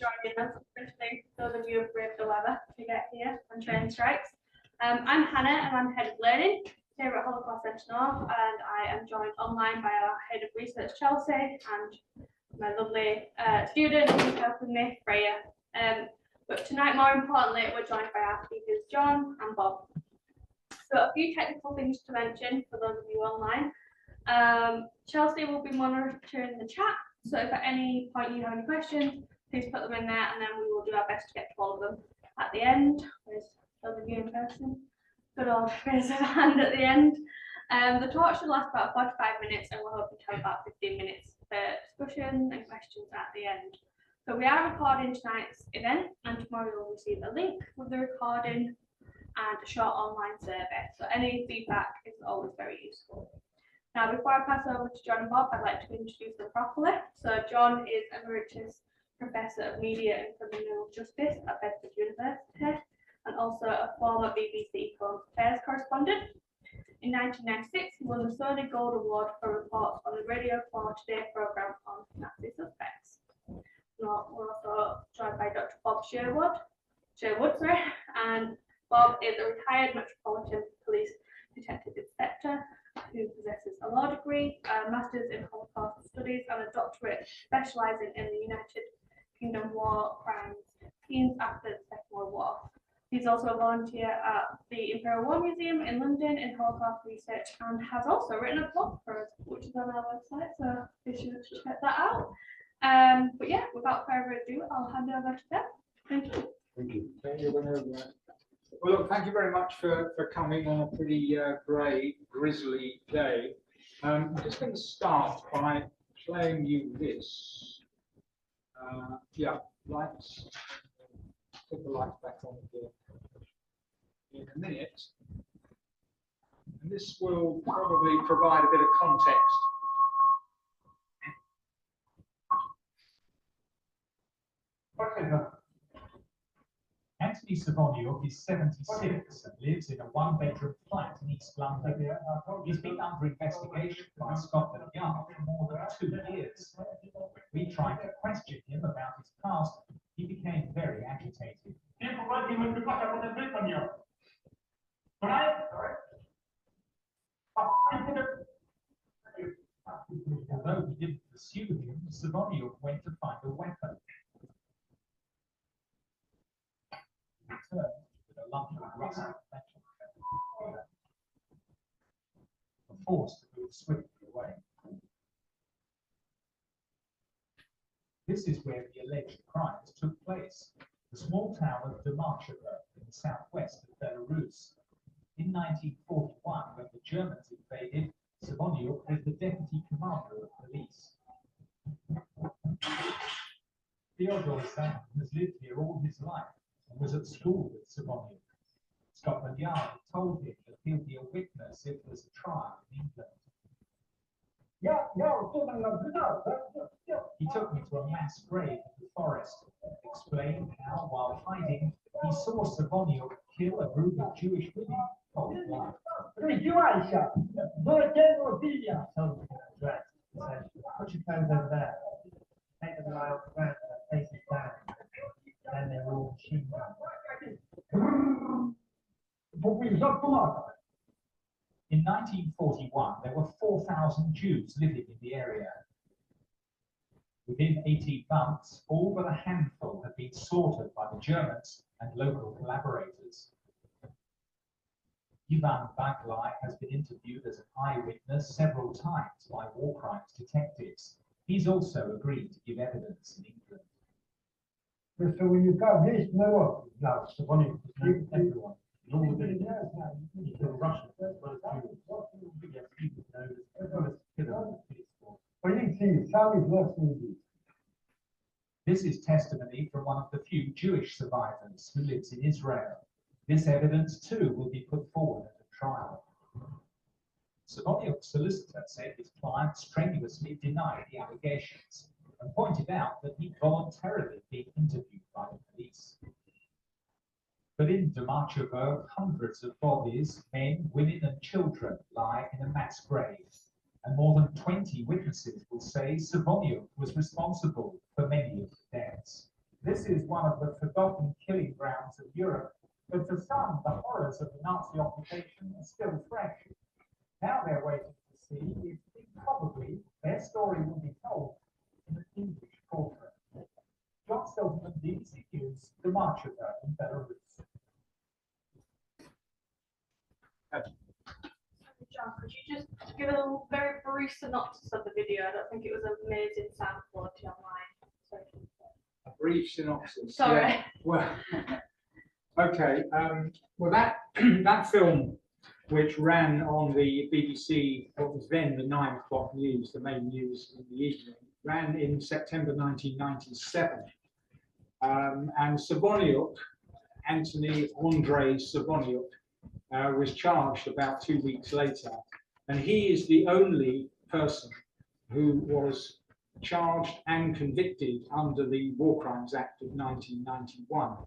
joining us, especially those of you who braved the weather to get here on train strikes. I'm Hannah and I'm Head of Learning here at Holocaust Centre North, and I am joined online by our Head of Research, Chelsea, and my lovely student who's helping me, Freya. But tonight, more importantly, we're joined by our speakers, Jon and Bob. So a few technical things to mention for those of you online. Chelsea will be monitoring the chat, so if at any point you have any questions, please put them in there and then we will do our best to get to all of them at the end. There's those of you in person. Good old raise of hand at the end. The talk should last about 45 minutes and we're hoping to have about 15 minutes for discussion and questions at the end. So we are recording tonight's event and tomorrow you'll receive a link with the recording and a short online survey. So any feedback is always very useful. Now, before I pass over to Jon and Bob, I'd like to introduce them properly. So Jon is Emeritus Professor of Media and Criminal Justice at Bedford University and also a former BBC Home Affairs Correspondent. In 1996, he won the Sony Gold Award for reports on the Radio 4 Today programme on Nazi suspects. We're also joined by Dr. Bob Sherwood, and Bob is a retired Metropolitan Police Detective Inspector who possesses a law degree, a Master's in Holocaust Studies and a Doctorate specialising in the United Kingdom war crimes teams after the Second World War. He's also a volunteer at the Imperial War Museum in London in Holocaust research and has also written a book for us, which is on our website, so you should check that out. But yeah, without further ado, I'll hand it over to them. Thank you. Thank you. Thank you. Well, look, thank you very much for coming on a pretty grey, drizzly day. I'm just going to start by playing you this. Yeah, lights. Put the lights back on here in a minute. And this will probably provide a bit of context. Anthony Savoniuk is 76 and lives in a one-bedroom flat in East London. He's been under investigation by Scotland Yard for more than 2 years. When we tried to question him about his past, he became very agitated. Although he didn't pursue him, Savoniuk went to find a weapon. Returned with a lump of rusted metal. Were forced to move swiftly away. This is where the alleged crimes took place, the small town of Domačevo in the southwest of Belarus. In 1941, when the Germans invaded, Savoniuk was the deputy commander of police. Theodor Zan has lived here all his life and was at school with Savoniuk. Scotland Yard told him that he'll be a witness if there's a trial in England. He took me to a mass grave in the forest, explained how, while hiding, he saw Savoniuk kill a group of Jewish women cold blood. Put your clothes over there. Take them around, faces down. Then they're all machine guns. In 1941, there were 4,000 Jews living in the area. Within 18 months, all but a handful had been slaughtered by the Germans and local collaborators. Ivan Baglai has been interviewed as an eyewitness several times by war crimes detectives. He's also agreed to give evidence in England. So when you come, here's no one. Everyone. All the villages, Russian as well as Jews. This is testimony from one of the few Jewish survivors who lives in Israel. This evidence too will be put forward at the trial. Savoniuk's solicitor said his client strenuously denied the allegations and pointed out that he voluntarily been interviewed by the police. But in Domačevo, hundreds of bodies, men, women and children lie in a mass grave, and more than 20 witnesses will say Savoniuk was responsible for many of the deaths. This is one of the forgotten killing grounds of Europe, but for some, the horrors of the Nazi occupation are still fresh. Now they're waiting to see if probably their story will be told in an English portrait. Jon Silverman, BBC News, the March of Her in Belarus. John, could you just give a very brief synopsis of the video? I don't think it was an amazing sound quality online. Sorry. A brief synopsis. Sorry. Yeah. Well, okay. Well, that film, which ran on the BBC, what was then the 9 o'clock news, the main news in the evening, ran in September 1997. And Soboniuk, Anthony Andrei Soboniuk, was charged about 2 weeks later. And he is the only person who was charged and convicted under the War Crimes Act of 1991.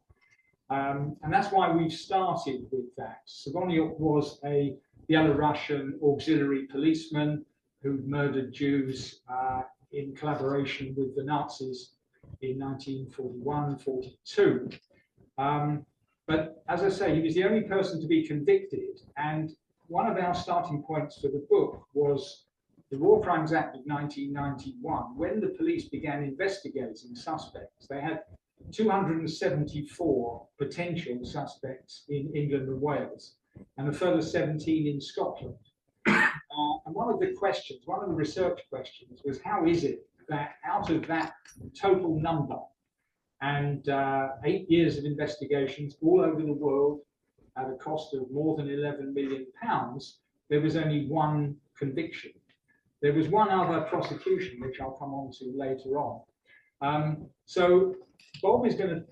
And that's why we've started with that. Soboniuk was a Belarusian auxiliary policeman who murdered Jews in collaboration with the Nazis in 1941-42. But as I say, he was the only person to be convicted. And one of our starting points for the book was the War Crimes Act of 1991. When the police began investigating suspects, they had 274 potential suspects in England and Wales, and a further 17 in Scotland. And one of the questions, one of the research questions was, how is it that out of that total number, and 8 years of investigations all over the world at a cost of more than £11 million, there was only one conviction. There was one other prosecution, which I'll come on to later on. So Bob is going to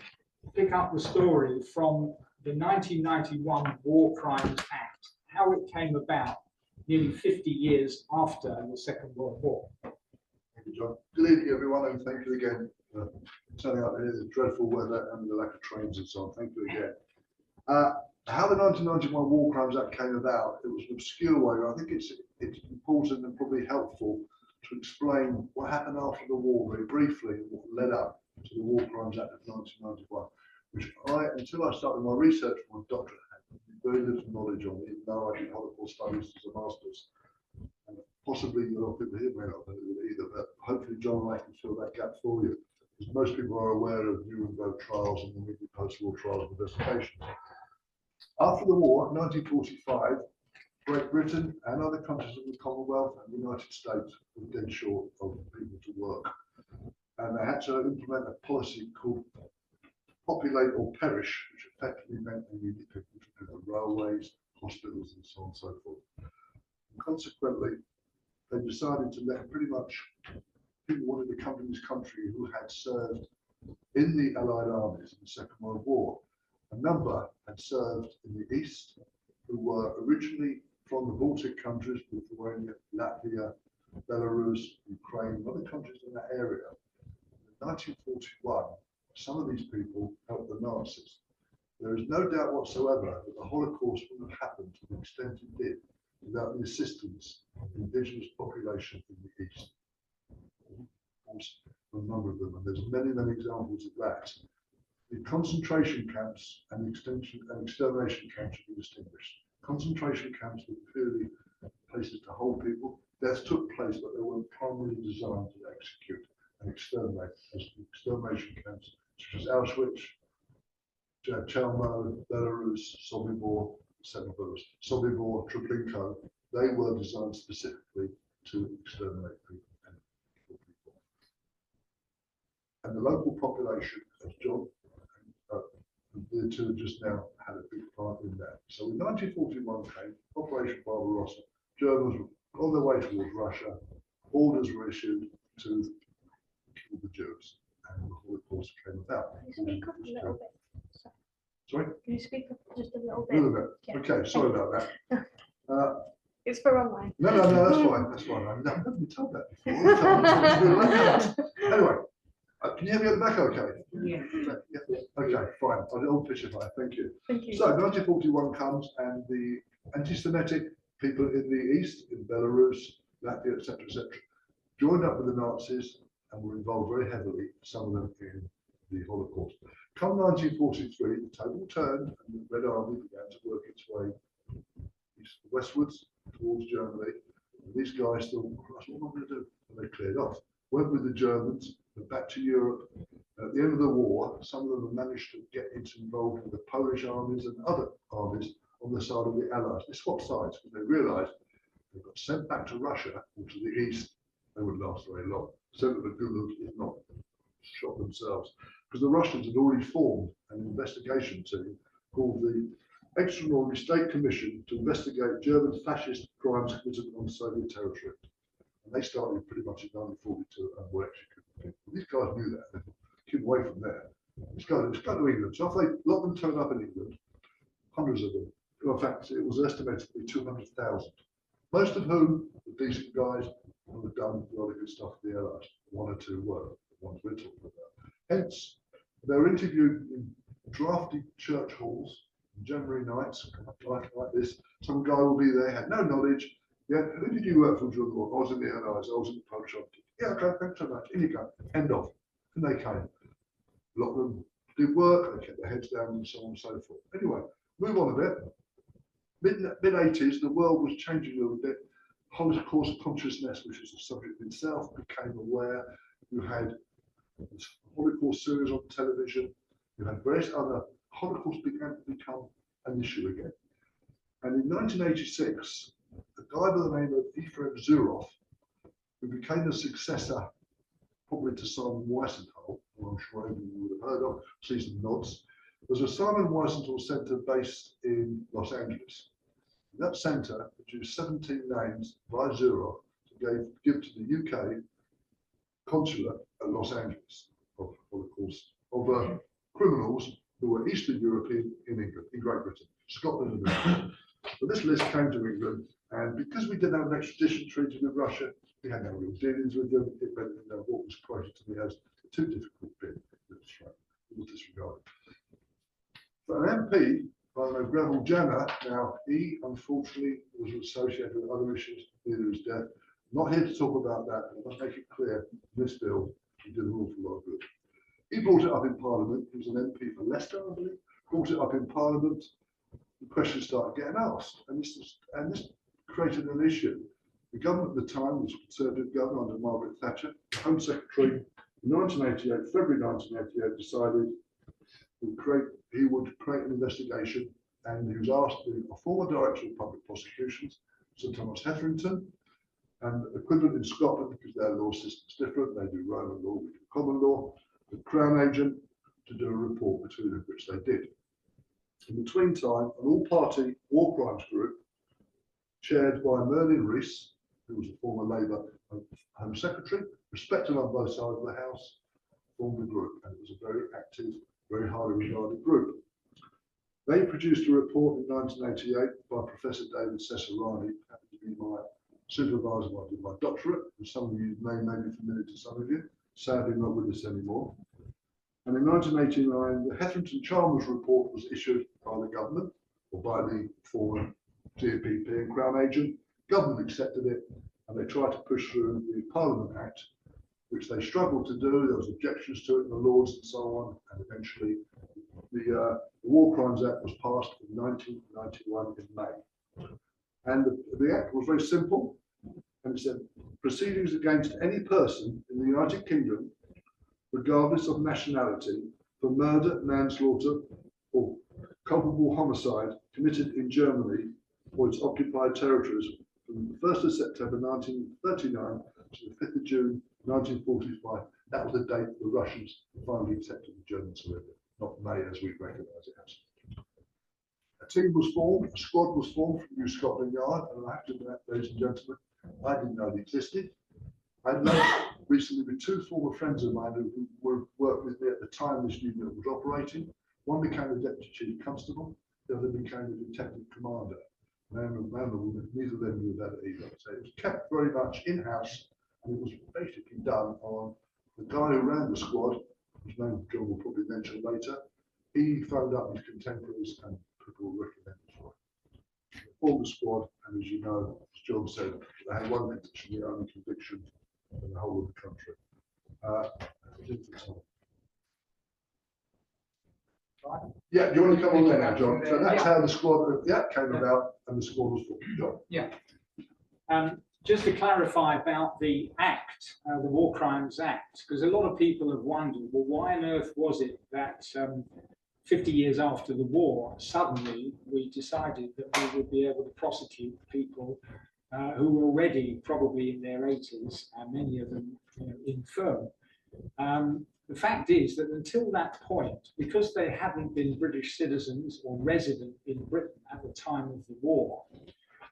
pick up the story from the 1991 War Crimes Act, how it came about nearly 50 years after the Second World War. Thank you, John. Good evening, everyone, and thank you again for turning out here, the dreadful weather and the lack of trains and so on. Thank you again. How the 1991 War Crimes Act came about, it was an obscure way. I think it's important and probably helpful to explain what happened after the war very briefly and what led up to the War Crimes Act of 1991, which until I started my research for my doctorate, had very little knowledge on, even though I did Holocaust studies as a master's. And possibly a lot of people here may not know it either, but hopefully John and I can fill that gap for you, because most people are aware of Nuremberg trials and the immediate post-war trials and investigations. After the war, 1945, Great Britain and other countries of the Commonwealth and the United States were dead short of people to work. And they had to implement a policy called populate or perish, which effectively meant they needed people to do the railways, hospitals, and so on and so forth. And consequently, they decided to let pretty much people wanted to come to this country who had served in the Allied armies in the Second World War. A number had served in the East, who were originally from the Baltic countries, Lithuania, Latvia, Belarus, Ukraine, and other countries in that area. In 1941, some of these people helped the Nazis. There is no doubt whatsoever that the Holocaust wouldn't have happened to the extent it did without the assistance of the indigenous population in the East. A number of them, and there's many, many examples of that. The concentration camps and extermination camps should be distinguished. Concentration camps were purely places to hold people. Deaths took place, but they weren't primarily designed to execute and exterminate. As extermination camps such as Auschwitz, Chelmo, Belarus, Sobibor, Sobibor, Treblinka, they were designed specifically to exterminate people and kill people. And the local population, as John the two just now had a big part in that. So in 1941 came Operation Barbarossa. Germans were on their way towards Russia. Orders were issued to kill the Jews, and the Holocaust came about. Can you speak up a little bit? Sorry? Can you speak up just a little A bit? little bit. Yeah. Okay, sorry about that. It's for online. No, that's fine. That's fine. I've never been told that before. Anyway, can you hear me at the back okay? Yeah. Okay, fine. I'll pitch it. Thank you. Thank you. So 1941 comes, and the anti-Semitic people in the East, in Belarus, Latvia, etc., joined up with the Nazis and were involved very heavily, some of them in the Holocaust. come 1943, the table turned and the Red Army began to work its way westwards towards Germany. And these guys thought, what am I going to do? And they cleared off. Went with the Germans, went back to Europe. At the end of the war, some of them managed to get involved with the Polish armies and other armies on the side of the Allies. They swapped sides because they realised they got sent back to Russia or to the east, they wouldn't last very long. Sent to the Gulag, if not shot themselves. Because the Russians had already formed an investigation team called the Extraordinary State Commission to investigate German fascist crimes committed on Soviet territory. And they started pretty much in 1942 and were executed. These guys knew that. They keep away from there. Let's go to England. So if they lot them turned up in England, hundreds of them. In fact, it was estimated to be 200,000. Most of whom were decent guys who had done a lot of good stuff for the Allies. One or two were, the ones we're talking about. Hence, they were interviewed in drafty church halls, January nights, like this. Some guy will be there, had no knowledge. Yeah, who did you work for during the war? I was in the Allies, I was in the Polish Army. Yeah, okay, thanks so much. In you go. End off. And they came. A lot of them did work, they kept their heads down and so on and so forth. Anyway, move on a bit. Mid-80s, the world was changing a little bit. Holocaust consciousness, which is the subject itself, became aware. You had this Holocaust series on television. You had various other Holocaust began to become an issue again. And in 1986, a guy by the name of Ephraim Zurov, who became the successor probably to Simon Wiesenthal, who I'm sure everyone would have heard of, see some nods. There's a Simon Wiesenthal Centre based in Los Angeles. That centre produced 17 names by Zurov to give to the UK consulate at Los Angeles of criminals who were Eastern European in England, in Great Britain, Scotland and England. So this list came to England, and because we didn't have an extradition treaty with Russia, we had no real dealings with them. It meant that what was quoted to me as a too difficult bid. It was disregarded. But an MP by the name of Greville Janner, now he unfortunately was associated with other issues, neither his death. Not here to talk about that, but I must make it clear, this bill, he did an awful lot of good. He brought it up in Parliament. He was an MP for Leicester, I believe. Brought it up in Parliament. The questions started getting asked, and this created an issue. The government at the time was a Conservative government under Margaret Thatcher. The Home Secretary in 1988, February 1988, decided he would create an investigation, and he was asked to be a former Director of Public Prosecutions, Sir Thomas Hetherington, and equivalent in Scotland, because their law system's different, they do Roman law, we do common law, the Crown Agent to do a report between them, which they did. In between time, an all-party war crimes group, chaired by Merlin Rees, who was a former Labour Home Secretary, respected on both sides of the House, formed the group, and it was a very active, very highly regarded group. They produced a report in 1988 by Professor David Cesarani, happened to be my supervisor when I did my doctorate, and some of you may be familiar to some of you, sadly not with us anymore. And in 1989, the Hetherington-Chalmers report was issued by the government, or by the former GPP and Crown Agent. Government accepted it, and they tried to push through the Parliament Act, which they struggled to do. There was objections to it in the Lords and so on, and eventually the War Crimes Act was passed in 1991 in May. And the act was very simple, and it said, proceedings against any person in the United Kingdom, regardless of nationality, for murder, manslaughter, or culpable homicide committed in Germany or its occupied territories from the 1st of September 1939 to the 5th of June 1945. That was the date the Russians finally accepted the German surrender, not May as we recognise it as. A team was formed, a squad was formed from New Scotland Yard, and I have to admit, ladies and gentlemen, I didn't know they existed. I had lunch recently with two former friends of mine who worked with me at the time this unit was operating. One became a Deputy Chief Constable, the other became a Detective Commander. Man and woman, neither of them knew that either. So it was kept very much in-house, and it was basically done on the guy who ran the squad, whose name John will probably mention later. He phoned up his contemporaries and people were recommended for it. They formed the squad, and as you know, as John said, they had one conviction, the only conviction in the whole of the country. right? Yeah, do you want to come on there now, Pick it up John? from So there. that's Yeah. how the squad, came Yeah. about and the squad was formed. John. Just to clarify about the Act, the War Crimes Act, because a lot of people have wondered, well, why on earth was it that 50 years after the war, suddenly we decided that we would be able to prosecute people who were already probably in their 80s, and many of them infirm. The fact is that until that point, because they hadn't been British citizens or resident in Britain at the time of the war,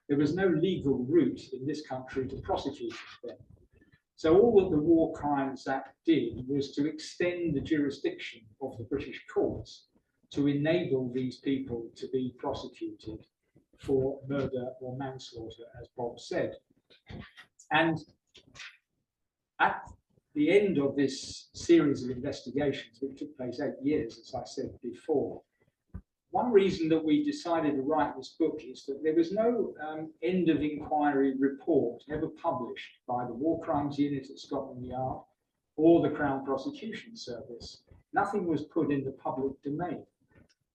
there was no legal route in this country to prosecute them. So all that the War Crimes Act did was to extend the jurisdiction of the British courts to enable these people to be prosecuted for murder or manslaughter, as Bob said. And at the end of this series of investigations, which took place 8 years, as I said before, one reason that we decided to write this book is that there was no end of inquiry report ever published by the War Crimes Unit at Scotland Yard or the Crown Prosecution Service. Nothing was put in the public domain.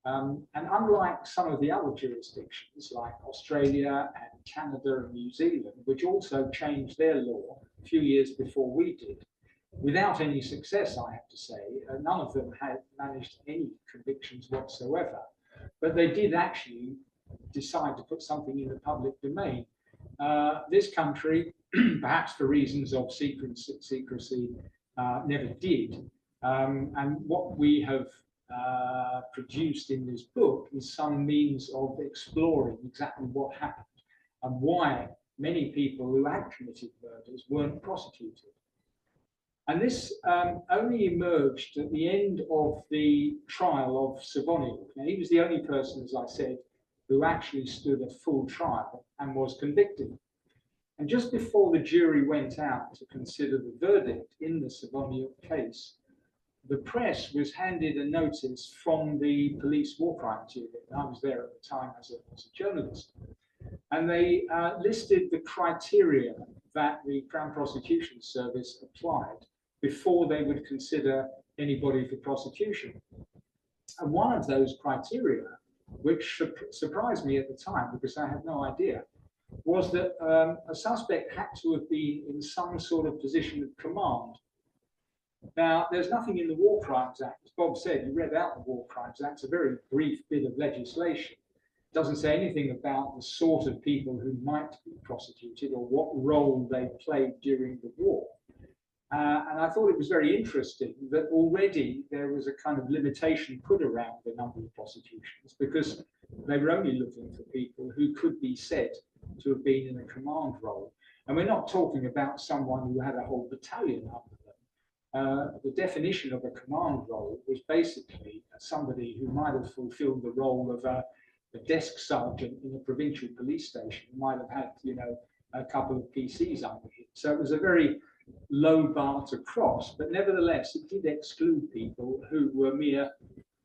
And unlike some of the other jurisdictions like Australia and Canada and New Zealand, which also changed their law a few years before we did, without any success, I have to say, none of them had managed any convictions whatsoever. But they did actually decide to put something in the public domain. This country, perhaps for reasons of secrecy, never did. And what we have produced in this book is some means of exploring exactly what happened and why many people who had committed murders weren't prosecuted. And this only emerged at the end of the trial of Sherwood. Now, he was the only person, as I said, who actually stood a full trial and was convicted. And just before the jury went out to consider the verdict in the Sherwood case, the press was handed a notice from the police war crimes unit. I was there at the time as a journalist. And they listed the criteria that the Crown Prosecution Service applied before they would consider anybody for prosecution. And one of those criteria, which surprised me at the time because I had no idea, was that a suspect had to have been in some sort of position of command. Now, there's nothing in the War Crimes Act. As Bob said, he read out the War Crimes Act. It's a very brief bit of legislation. It doesn't say anything about the sort of people who might be prosecuted or what role they played during the war. And I thought it was very interesting that already there was a kind of limitation put around the number of prosecutions because they were only looking for people who could be said to have been in a command role. And we're not talking about someone who had a whole battalion under them. The definition of a command role was basically somebody who might have fulfilled the role of a desk sergeant in a provincial police station, who might have had, a couple of PCs under him. So it was a very low bar to cross, but nevertheless, it did exclude people who were mere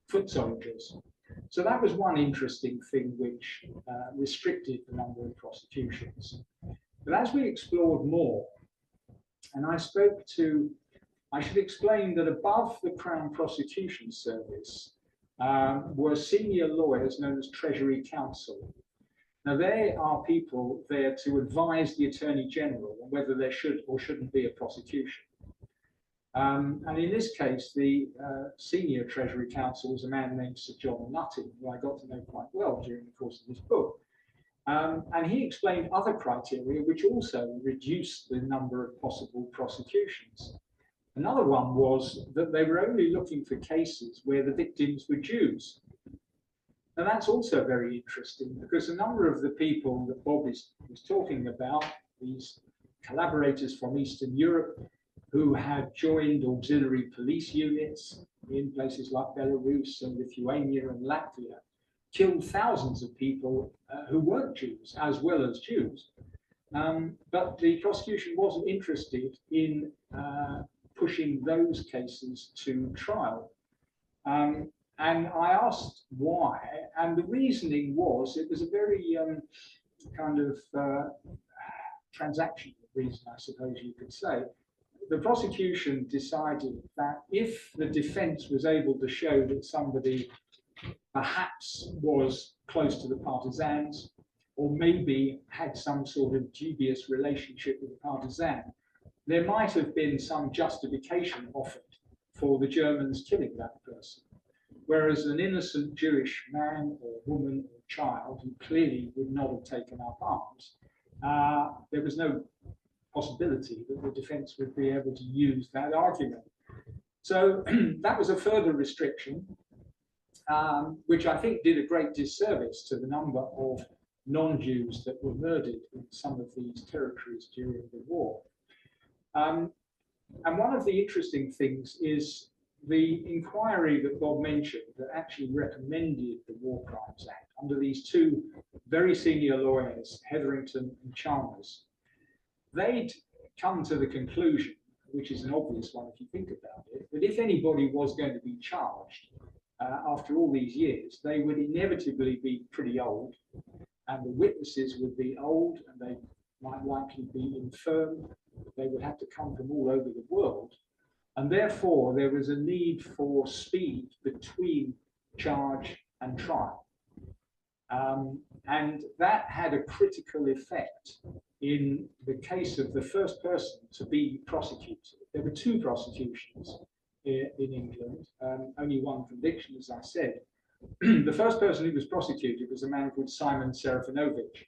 foot soldiers. So that was one interesting thing which restricted the number of prosecutions. But as we explored more, and I should explain that above the Crown Prosecution Service were senior lawyers known as Treasury Counsel. Now, they are people there to advise the Attorney General on whether there should or shouldn't be a prosecution. And in this case, the senior Treasury Counsel was a man named Sir John Nutting, who I got to know quite well during the course of this book. And he explained other criteria which also reduced the number of possible prosecutions. Another one was that they were only looking for cases where the victims were Jews. And that's also very interesting because a number of the people that Bob was talking about, these collaborators from Eastern Europe who had joined auxiliary police units in places like Belarus and Lithuania and Latvia, killed thousands of people who weren't Jews as well as Jews. But the prosecution wasn't interested in pushing those cases to trial. And I asked why, and the reasoning was it was a very kind of transactional reason, I suppose you could say. The prosecution decided that if the defense was able to show that somebody perhaps was close to the partisans, or maybe had some sort of dubious relationship with the partisan, there might have been some justification offered for the Germans killing that person. Whereas an innocent Jewish man or woman or child who clearly would not have taken up arms, there was no possibility that the defense would be able to use that argument. So that was a further restriction, which I think did a great disservice to the number of non-Jews that were murdered in some of these territories during the war. And one of the interesting things is the inquiry that Bob mentioned that actually recommended the War Crimes Act under these two very senior lawyers, Hetherington and Chalmers. They'd come to the conclusion, which is an obvious one if you think about it, that if anybody was going to be charged after all these years, they would inevitably be pretty old, and the witnesses would be old, and they might likely be infirm. They would have to come from all over the world. And therefore, there was a need for speed between charge and trial. And that had a critical effect in the case of the first person to be prosecuted. There were two prosecutions in England, only one conviction, as I said. The first person who was prosecuted was a man called Simon Serafinovich,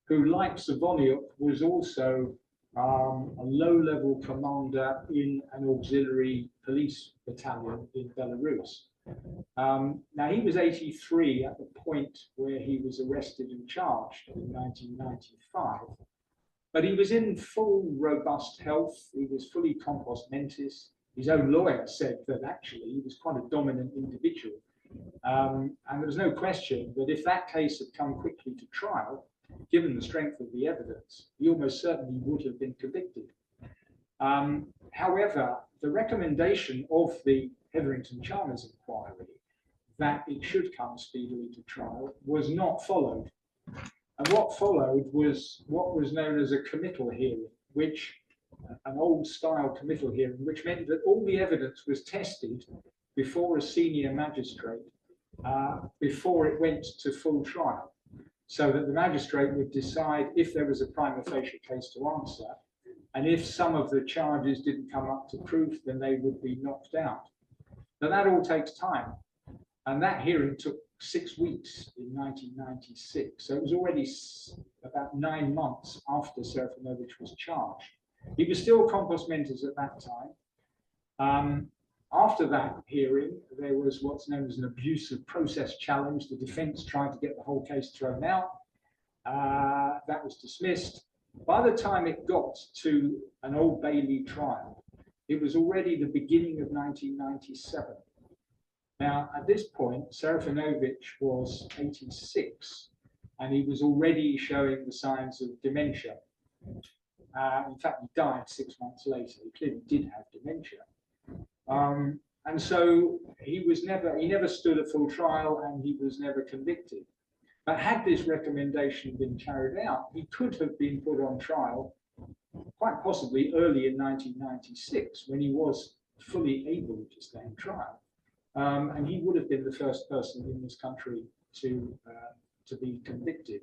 who, like Savoniuk, was also a low-level commander in an auxiliary police battalion in Belarus. Now, he was 83 at the point where he was arrested and charged in 1995, but he was in full, robust health. He was fully compos mentis. His own lawyer said that actually he was quite a dominant individual. And there was no question that if that case had come quickly to trial, given the strength of the evidence, he almost certainly would have been convicted. However, the recommendation of the Hetherington-Chalmers inquiry that it should come speedily to trial was not followed. And what followed was what was known as a committal hearing, which, an old-style committal hearing, which meant that all the evidence was tested before a senior magistrate, before it went to full trial, so that the magistrate would decide if there was a prima facie case to answer, and if some of the charges didn't come up to proof, then they would be knocked out. Now that all takes time, and that hearing took 6 weeks in 1996, so it was already about 9 months after Serafinovich was charged. He was still compos mentis at that time. After that hearing, there was what's known as an abuse of process challenge. The defense tried to get the whole case thrown out. That was dismissed. By the time it got to an Old Bailey trial, it was already the beginning of 1997. Now, at this point, Serafinovich was 86, and he was already showing the signs of dementia. In fact, he died 6 months later. He clearly did have dementia. And so he never stood a full trial, and he was never convicted. But had this recommendation been carried out, he could have been put on trial quite possibly early in 1996, when he was fully able to stand trial. And he would have been the first person in this country to be convicted.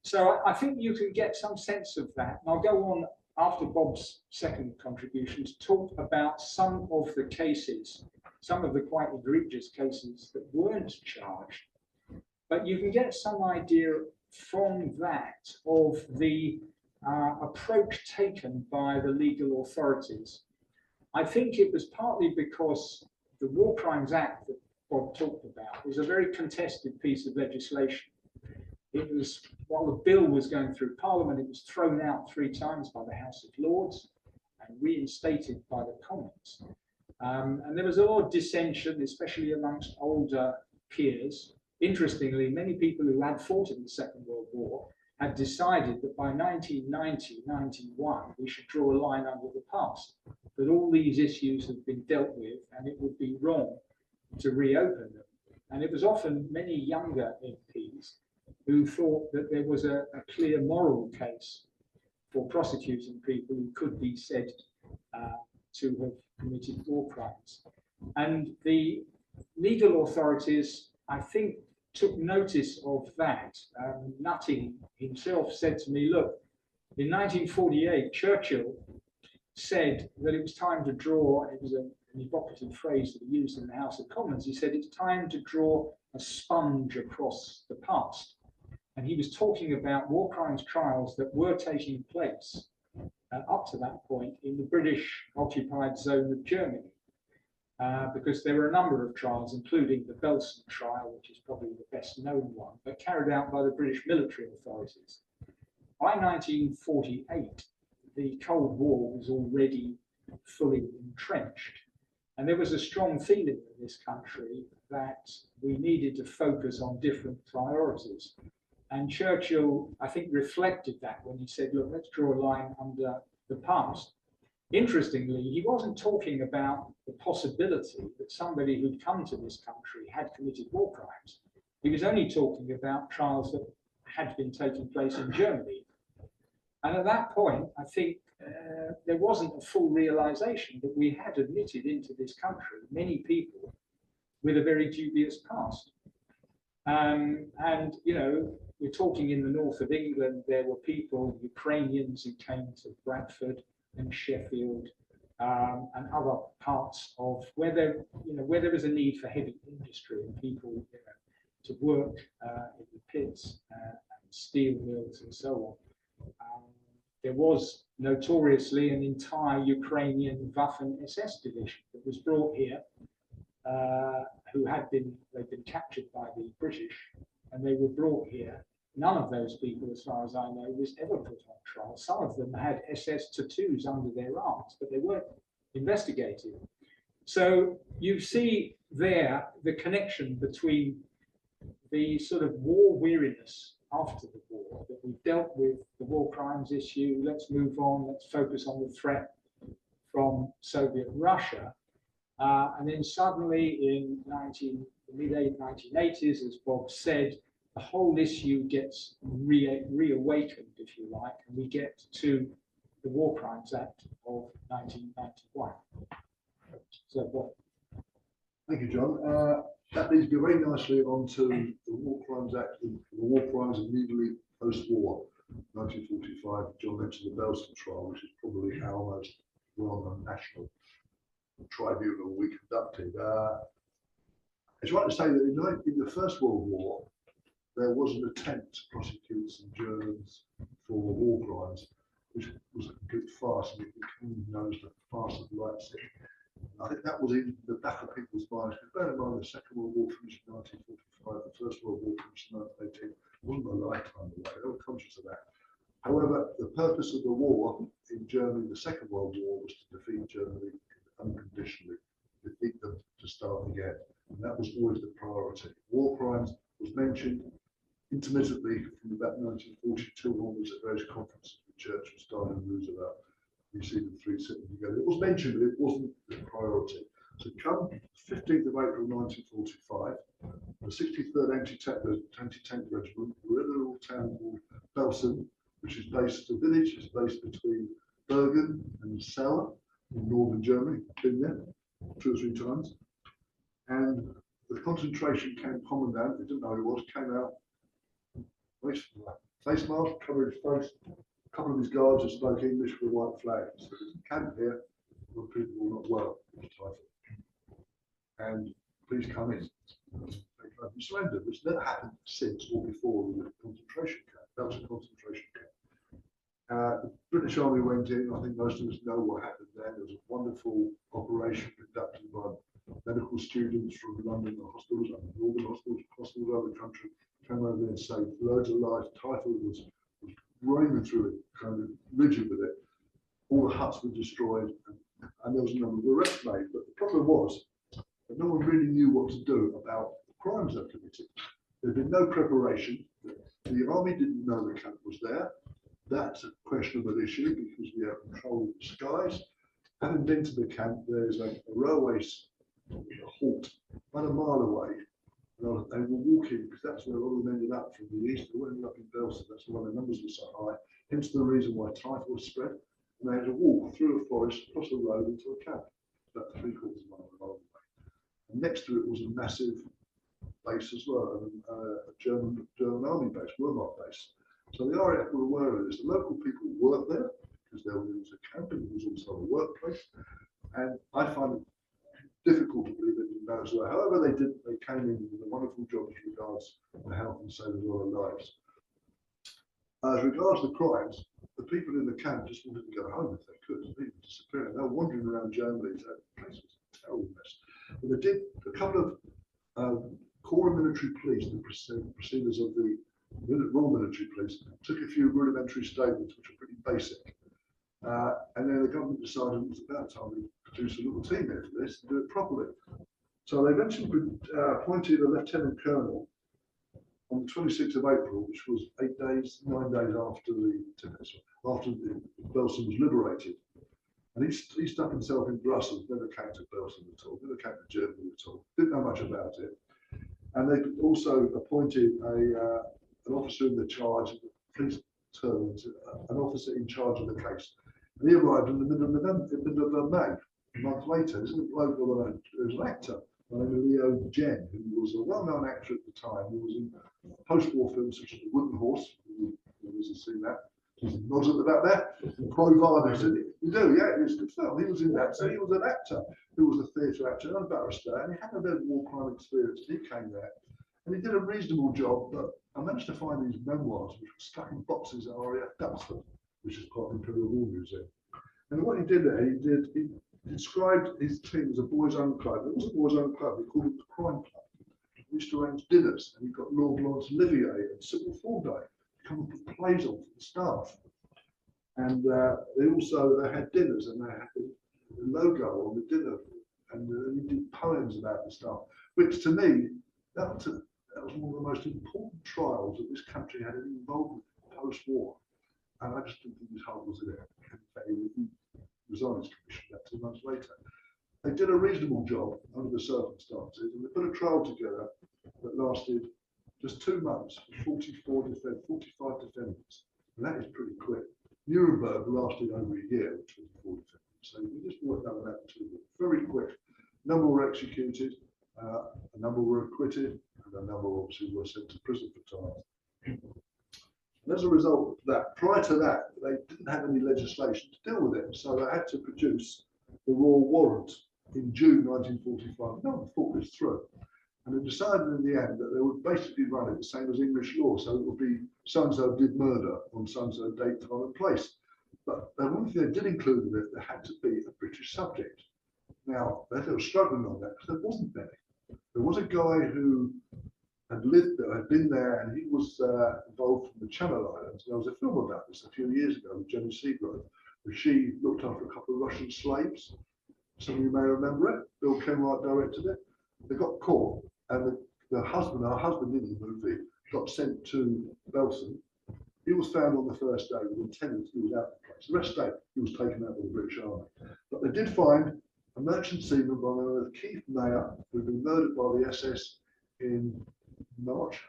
So I think you can get some sense of that. And I'll go on after Bob's second contribution to talk about some of the cases, some of the quite egregious cases that weren't charged. But you can get some idea from that of the approach taken by the legal authorities. I think it was partly because the War Crimes Act that Bob talked about was a very contested piece of legislation. It was, while the bill was going through Parliament, it was thrown out 3 times by the House of Lords and reinstated by the Commons. And there was a lot of dissension, especially amongst older peers. Interestingly, many people who had fought in the Second World War had decided that by 1990-91, we should draw a line under the past, that all these issues had been dealt with and it would be wrong to reopen them. And it was often many younger MPs who thought that there was a clear moral case for prosecuting people who could be said to have committed war crimes. And the legal authorities, I think, took notice of that. Nutting himself said to me, look, in 1948, Churchill said that it was time to draw, it was an evocative phrase that he used in the House of Commons, he said it's time to draw a sponge across the past. And he was talking about war crimes trials that were taking place up to that point in the British occupied zone of Germany. Because there were a number of trials, including the Belsen trial, which is probably the best known one, but carried out by the British military authorities. By 1948, the Cold War was already fully entrenched. And there was a strong feeling in this country that we needed to focus on different priorities. And Churchill, I think, reflected that when he said, look, let's draw a line under the past. Interestingly, he wasn't talking about the possibility that somebody who'd come to this country had committed war crimes. He was only talking about trials that had been taking place in Germany. And at that point, I think there wasn't a full realization that we had admitted into this country many people with a very dubious past. And, you know, we're talking in the north of England, there were people, Ukrainians, who came to Bradford and Sheffield and other parts of where there was a need for heavy industry and people to work in the pits and steel mills and so on. There was notoriously an entire Ukrainian Waffen-SS division that was brought here, they'd been captured by the British, and they were brought here. None of those people, as far as I know, was ever put on trial. Some of them had SS tattoos under their arms, but they weren't investigated. So you see there the connection between the sort of war weariness after the war, that we've dealt with the war crimes issue, let's move on, let's focus on the threat from Soviet Russia. And then suddenly in the mid 1980s, as Bob said, the whole issue gets reawakened, if you like, and we get to the War Crimes Act of 1991. So, Bob. Thank you, John. That leads me very nicely onto the War Crimes Act and the war crimes immediately post-war, 1945. John mentioned the Belsen trial, which is probably our most well-known national tribunal we conducted. It's right to say that in the First World War, there was an attempt to prosecute some Germans for war crimes, which was a complete farce, and it became known as the farce of Leipzig. I think that was in the back of people's minds, because bear in mind the Second World War finished in 1945, the First World War finished in 1918. It wasn't a lifetime away, they were conscious of that. However, the purpose of the war in Germany, the Second World War, was to defeat Germany unconditionally, defeat them to start again. And that was always the priority. War crimes was mentioned intermittently from about 1942 onwards at various conferences with Churchill, Stalin, and Roosevelt. You see the three sitting together. It was mentioned, but it wasn't the priority. So come 15th of April 1945, the 63rd Anti-Tank Regiment were in a little town called Belsen, which is based, the village is based between Bergen and Celle in northern Germany. I've been there 2 or 3 times. And the concentration camp commandant, they didn't know who he was, came out, face mask, covered his face. A couple of his guards just spoke English with a white flag. So there's a camp here where people were not well with typhoid. And please come in. They surrendered, which never happened since or before the concentration camp. That was a concentration camp. The British Army went in. I think most of us know what happened there. There was a wonderful operation conducted by medical students from London hospitals, northern hospitals over the country, came over there and saved loads of lives. Typhoid was roaming through it, kind of rigid with it. All the huts were destroyed, and there was a number of arrests made. But the problem was that no one really knew what to do about the crimes they committed. There had been no preparation. The army didn't know the camp was there. That's a questionable issue because we have control of the skies. Having been to the camp, there's a railway halt about a mile away. And they were walking because that's where a lot of them ended up from the east. They all ended up in Belsen. That's why the numbers were so high. Hence the reason why typhoid spread. And they had to walk through a forest, across a road into a camp, about 3/4 of a mile away. And next to it was a massive base as well, a German army base, Wehrmacht base. So the RAF were aware of this. The local people worked there because there was a camp and there was also a workplace. And I find it difficult to believe it didn't know as well. However, they did. They came in with a wonderful job as regards the health and saving of our lives. As regards the crimes, the people in the camp just wanted to go home if they could. People disappearing. They were wandering around Germany. That place was a terrible mess. But they did a couple of Corps of Military Police, the proceeders of the Royal Military Police, took a few rudimentary statements which are pretty basic. And then the government decided it was about time we produce a little team here for this and do it properly. So they eventually appointed a lieutenant colonel on the 26th of April, which was 9 days after Belsen was liberated. And he stuck himself in Brussels, never came to Belsen at all, never came to Germany at all, didn't know much about it. And they also appointed an officer in the charge of the police determined, an officer in charge of the case. And he arrived in the middle of November, in the middle of May, a month later. This is a bloke who was an actor by the name of Leo Jen, who was a well-known actor at the time. He was in post-war films such as The Wooden Horse. Who hasn't seen that? He nods at the back there. Pro Vargas. You do, yeah, it was a good film. He was in that. So he was an actor who was a theatre actor and a barrister, and he had a bit of war crime experience. He came there, and he did a reasonable job. But I managed to find these memoirs, which were stuck in boxes at RAF Duxford, which is part of the Imperial War Museum. And what he did there, he described his team as a boys' own club. It was a boys' own club. He called it the Crime Club. He used to arrange dinners, and he got Lord Lawrence Olivier and Sybil Thorndyke to come and put plays on for the staff. And they had dinners, and they had the logo on the dinner, and he did poems about the stuff. Which to me, that was one of the most important trials that this country had any involvement in post-war. And I just didn't think his heart was in it. In fact, he resigned his commission about 2 months later. They did a reasonable job under the circumstances, and they put a trial together that lasted just 2 months, 45 defendants. And that is pretty quick. Nuremberg lasted over a year with 24 defendants. So we just worked that one out in 2 months. Very quick. A number were executed, a number were acquitted, and a number obviously were sent to prison for time. And as a result of that, prior to that, they didn't have any legislation to deal with it. So they had to produce the Royal Warrant in June 1945. No one thought this through. And they decided in the end that they would basically run it the same as English law. So it would be so-and-so did murder on so-and-so date, time and place. But the one thing they did include in it, there had to be a British subject. Now, they were struggling on that because there wasn't many. There was a guy who had lived there, had been there, and he was involved in the Channel Islands. There was a film about this a few years ago with Jenny Seagrove, where she looked after a couple of Russian slaves. Some of you may remember it. Bill Kenwright directed it. They got caught, and her husband in the movie, got sent to Belsen. He was found on the first day within 10 minutes. He was out of the place. The rest day, he was taken out by the British Army. But they did find a merchant seaman by the name of Keith Mayer, who had been murdered by the SS in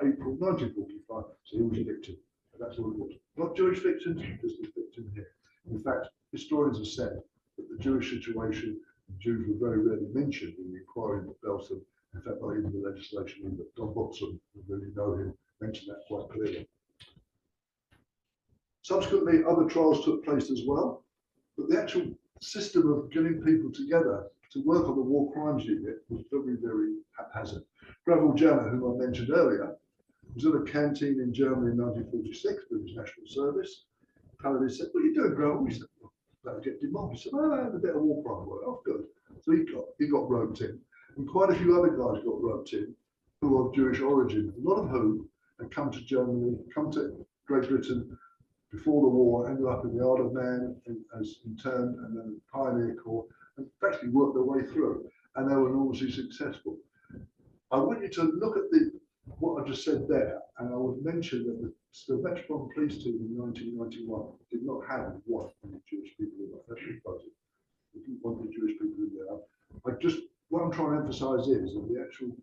April 1945. So he was a victim. And that's all it was. Not Jewish victims, just a victim here. In fact, historians have said that the Jewish situation, Jews were very rarely mentioned in the inquiry into Belsen. In fact, not even the legislation either. Don Watson, who really know him, mentioned that quite clearly. Subsequently, other trials took place as well, but the actual system of getting people together to work on the War Crimes Unit was very, very haphazard. Gravel Jenner, whom I mentioned earlier, was at a canteen in Germany in 1946 with his national service. Paladin said, "What are you doing, Gravel?" He said, "Well, that'll get demobbed." He said, "Oh, I have a bit of war crime work." "Oh, good." So he got roped in. And quite a few other guys got roped in who were of Jewish origin, a lot of whom had come to Germany, come to Great Britain before the war, ended up in the Isle of Man as interned and then Pioneer Corps, and actually worked their way through. And they were enormously successful. I want you to look at what I just said there, and I would mention that the Metropolitan Police team in 1991 did not have one Jewish people in it. That's because they didn't want the Jewish people in there. What I'm trying to emphasise is that the actual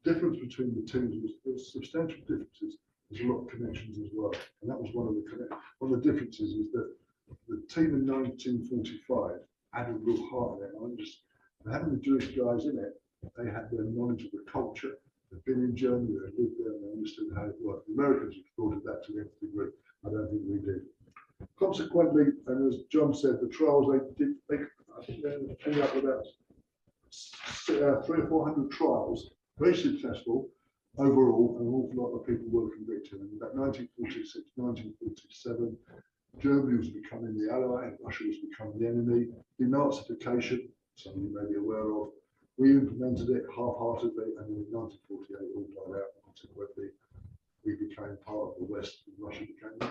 difference between the teams was substantial differences. There's a lot of connections as well, and that was one of the differences is that the team in 1945 had a real heart in it. And having the Jewish guys in it They had their knowledge of the culture. They've been in Germany, they lived there, and they understood how it worked. The Americans exploited that to the nth degree. I don't think we did. Consequently, and as John said, the trials I think they ended up with about 300 or 400 trials, very successful overall, and an awful lot of people were convicted. In about 1946, 1947, Germany was becoming the ally, and Russia was becoming the enemy. Denazification, some of you may be aware of, we implemented it half-heartedly, and then in 1948 all died out. Consequently, we became part of the West, and Russia became the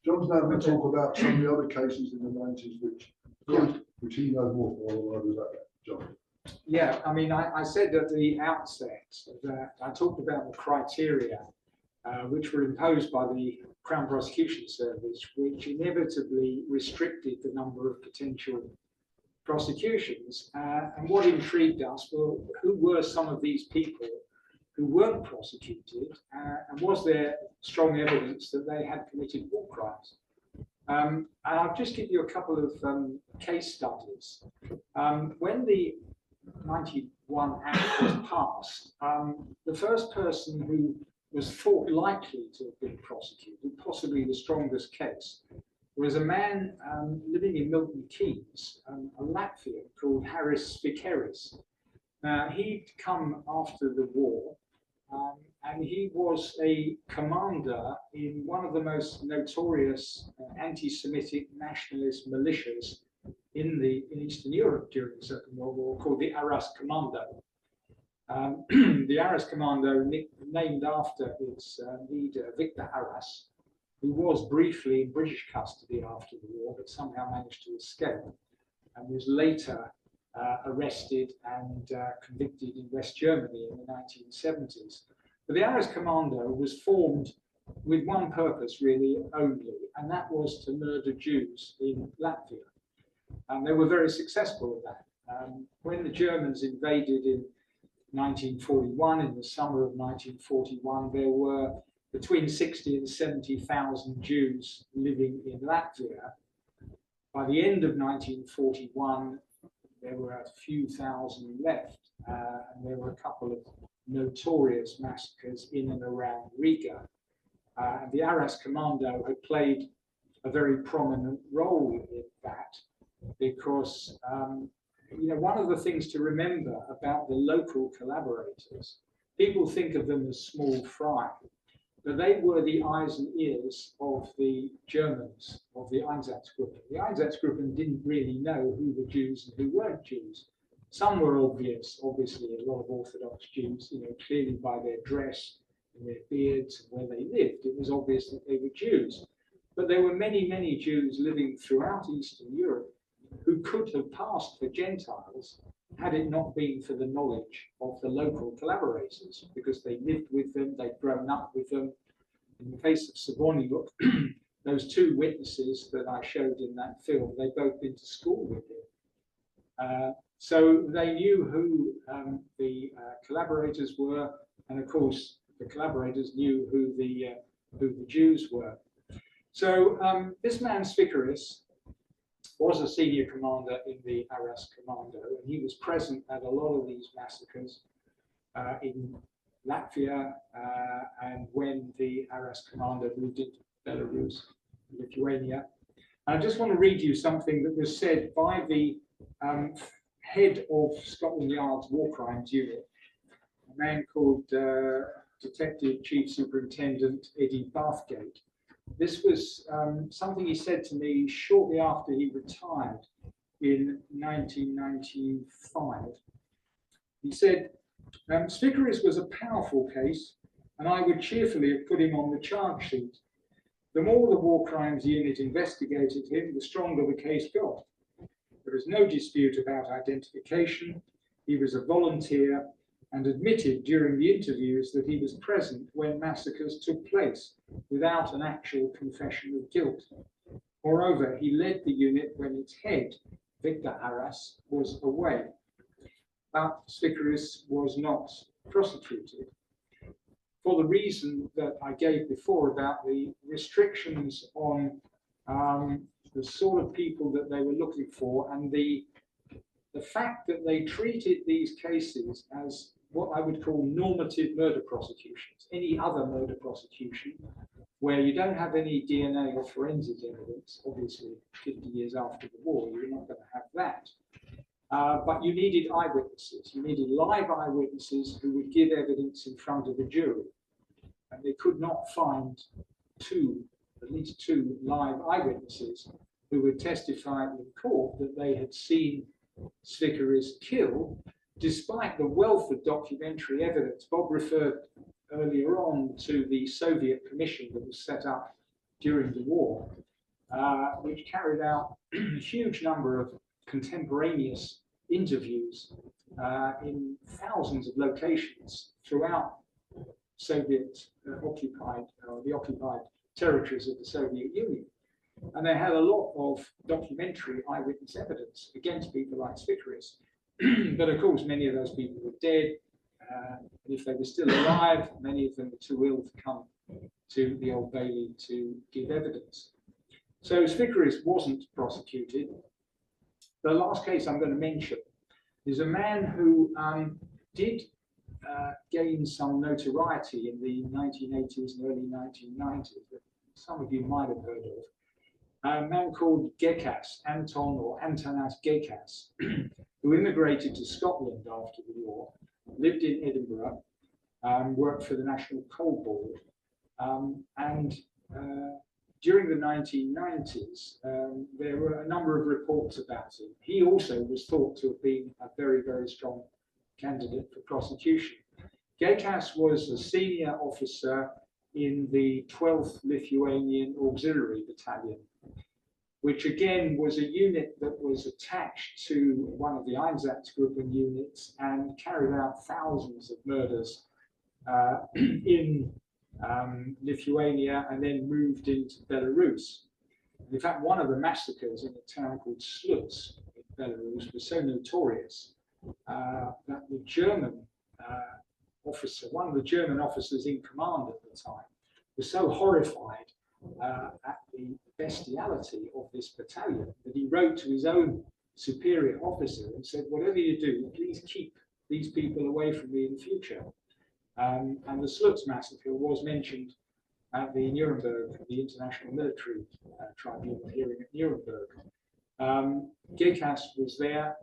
John's now going to talk about some of the other cases in the 90s, which he knows more about that. John. Yeah, I mean, I said at the outset that I talked about the criteria which were imposed by the Crown Prosecution Service, which inevitably restricted the number of potential prosecutions. And what intrigued us were who were some of these people who weren't prosecuted, and was there strong evidence that they had committed war crimes. And I'll just give you a couple of case studies. When the 91 Act was passed, the first person who was thought likely to have been prosecuted, possibly the strongest case, was a man living in Milton Keynes, a Latvian called Arajs Kommando. He'd come after the war, and he was a commander in one of the most notorious anti-Semitic nationalist militias in Eastern Europe during the Second World War, called the Arajs Kommando. The Arajs Kommando, named after its leader, Victor Arajs, who was briefly in British custody after the war, but somehow managed to escape, and was later arrested and convicted in West Germany in the 1970s. But the Arajs Kommando was formed with one purpose really only, and that was to murder Jews in Latvia. And they were very successful at that. When the Germans invaded in 1941, in the summer of 1941, there were between 60 and 70,000 Jews living in Latvia. By the end of 1941, there were a few thousand left, and there were a couple of notorious massacres in and around Riga. And the Arajs Kommando had played a very prominent role in that, because one of the things to remember about the local collaborators, people think of them as small fry, but they were the eyes and ears of the Germans, of the Einsatzgruppen. The Einsatzgruppen didn't really know who were Jews and who weren't Jews. Some were obviously a lot of Orthodox Jews, clearly by their dress and their beards and where they lived, it was obvious that they were Jews. But there were many, many Jews living throughout Eastern Europe who could have passed for Gentiles had it not been for the knowledge of the local collaborators, because they lived with them, they'd grown up with them. In the case of Savoniuk, those two witnesses that I showed in that film, they'd both been to school with him. So they knew who the collaborators were, and of course the collaborators knew who the Jews were. So this man Spikaris was a senior commander in the Arajs Kommando, and he was present at a lot of these massacres in Latvia, and when the Arajs Kommando moved into Belarus, Lithuania. And I just want to read you something that was said by the head of Scotland Yard's War Crimes Unit, a man called Detective Chief Superintendent Eddie Bathgate. This was something he said to me shortly after he retired in 1995. He said, Spikaris was a powerful case, and I would cheerfully have put him on the charge sheet. The more the War Crimes Unit investigated him, the stronger the case got. There was no dispute about identification. He was a volunteer and admitted during the interviews that he was present when massacres took place without an actual confession of guilt. Moreover, he led the unit when its head, Victor Arajs, was away. But Spikaris was not prosecuted for the reason that I gave before about the restrictions on the sort of people that they were looking for and the the fact that they treated these cases as what I would call normative murder prosecutions, any other murder prosecution, where you don't have any DNA or forensic evidence, obviously 50 years after the war, you're not going to have that. But you needed eyewitnesses. You needed live eyewitnesses who would give evidence in front of a jury. And they could not find at least two live eyewitnesses who would testify in court that they had seen Svikaris kill, despite the wealth of documentary evidence. Bob referred earlier on to the Soviet commission that was set up during the war, which carried out a huge number of contemporaneous interviews in thousands of locations throughout Soviet occupied, the occupied territories of the Soviet Union. And they had a lot of documentary eyewitness evidence against people like Svikaris. But of course, many of those people were dead. And if they were still alive, many of them were too ill to come to the Old Bailey to give evidence. So Svikaris wasn't prosecuted. The last case I'm going to mention is a man who did gain some notoriety in the 1980s and early 1990s that some of you might have heard of. A man called Gekas, Anton or Antanas Gekas, who immigrated to Scotland after the war, lived in Edinburgh, worked for the National Coal Board, and during the 1990s, there were a number of reports about him. He also was thought to have been a very, very strong candidate for prosecution. Gekas was a senior officer in the 12th Lithuanian Auxiliary Battalion, which again was a unit that was attached to one of the Einsatzgruppen units and carried out thousands of murders in Lithuania and then moved into Belarus. In fact, one of the massacres in a town called Sluts in Belarus was so notorious that the German officer, one of the German officers in command at the time, was so horrified at the bestiality of this battalion that he wrote to his own superior officer and said, whatever you do, please keep these people away from me in future. And the Sluts massacre was mentioned at the Nuremberg, the International Military Tribunal hearing at Nuremberg. Gekas was there,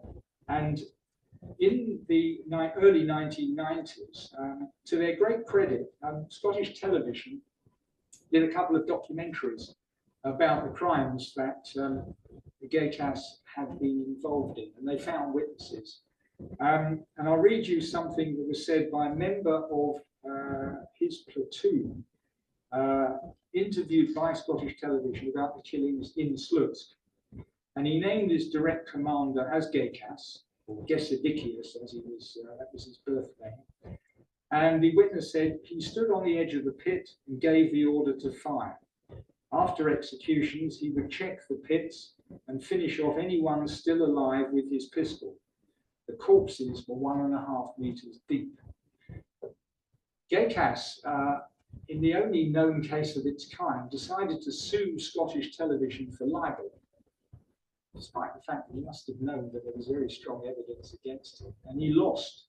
and in the early 1990s, to their great credit, Scottish television did a couple of documentaries about the crimes that the Gekas had been involved in, and they found witnesses. And I'll read you something that was said by a member of his platoon, interviewed by Scottish television about the killings in Slutsk. And he named his direct commander as Gekas, or Gesedicius, as he was, that was his birth name. And the witness said, he stood on the edge of the pit and gave the order to fire. After executions, he would check the pits and finish off anyone still alive with his pistol. The corpses were 1.5 meters deep. Gekas, in the only known case of its kind, decided to sue Scottish television for libel, despite the fact that he must have known that there was very strong evidence against him, and he lost.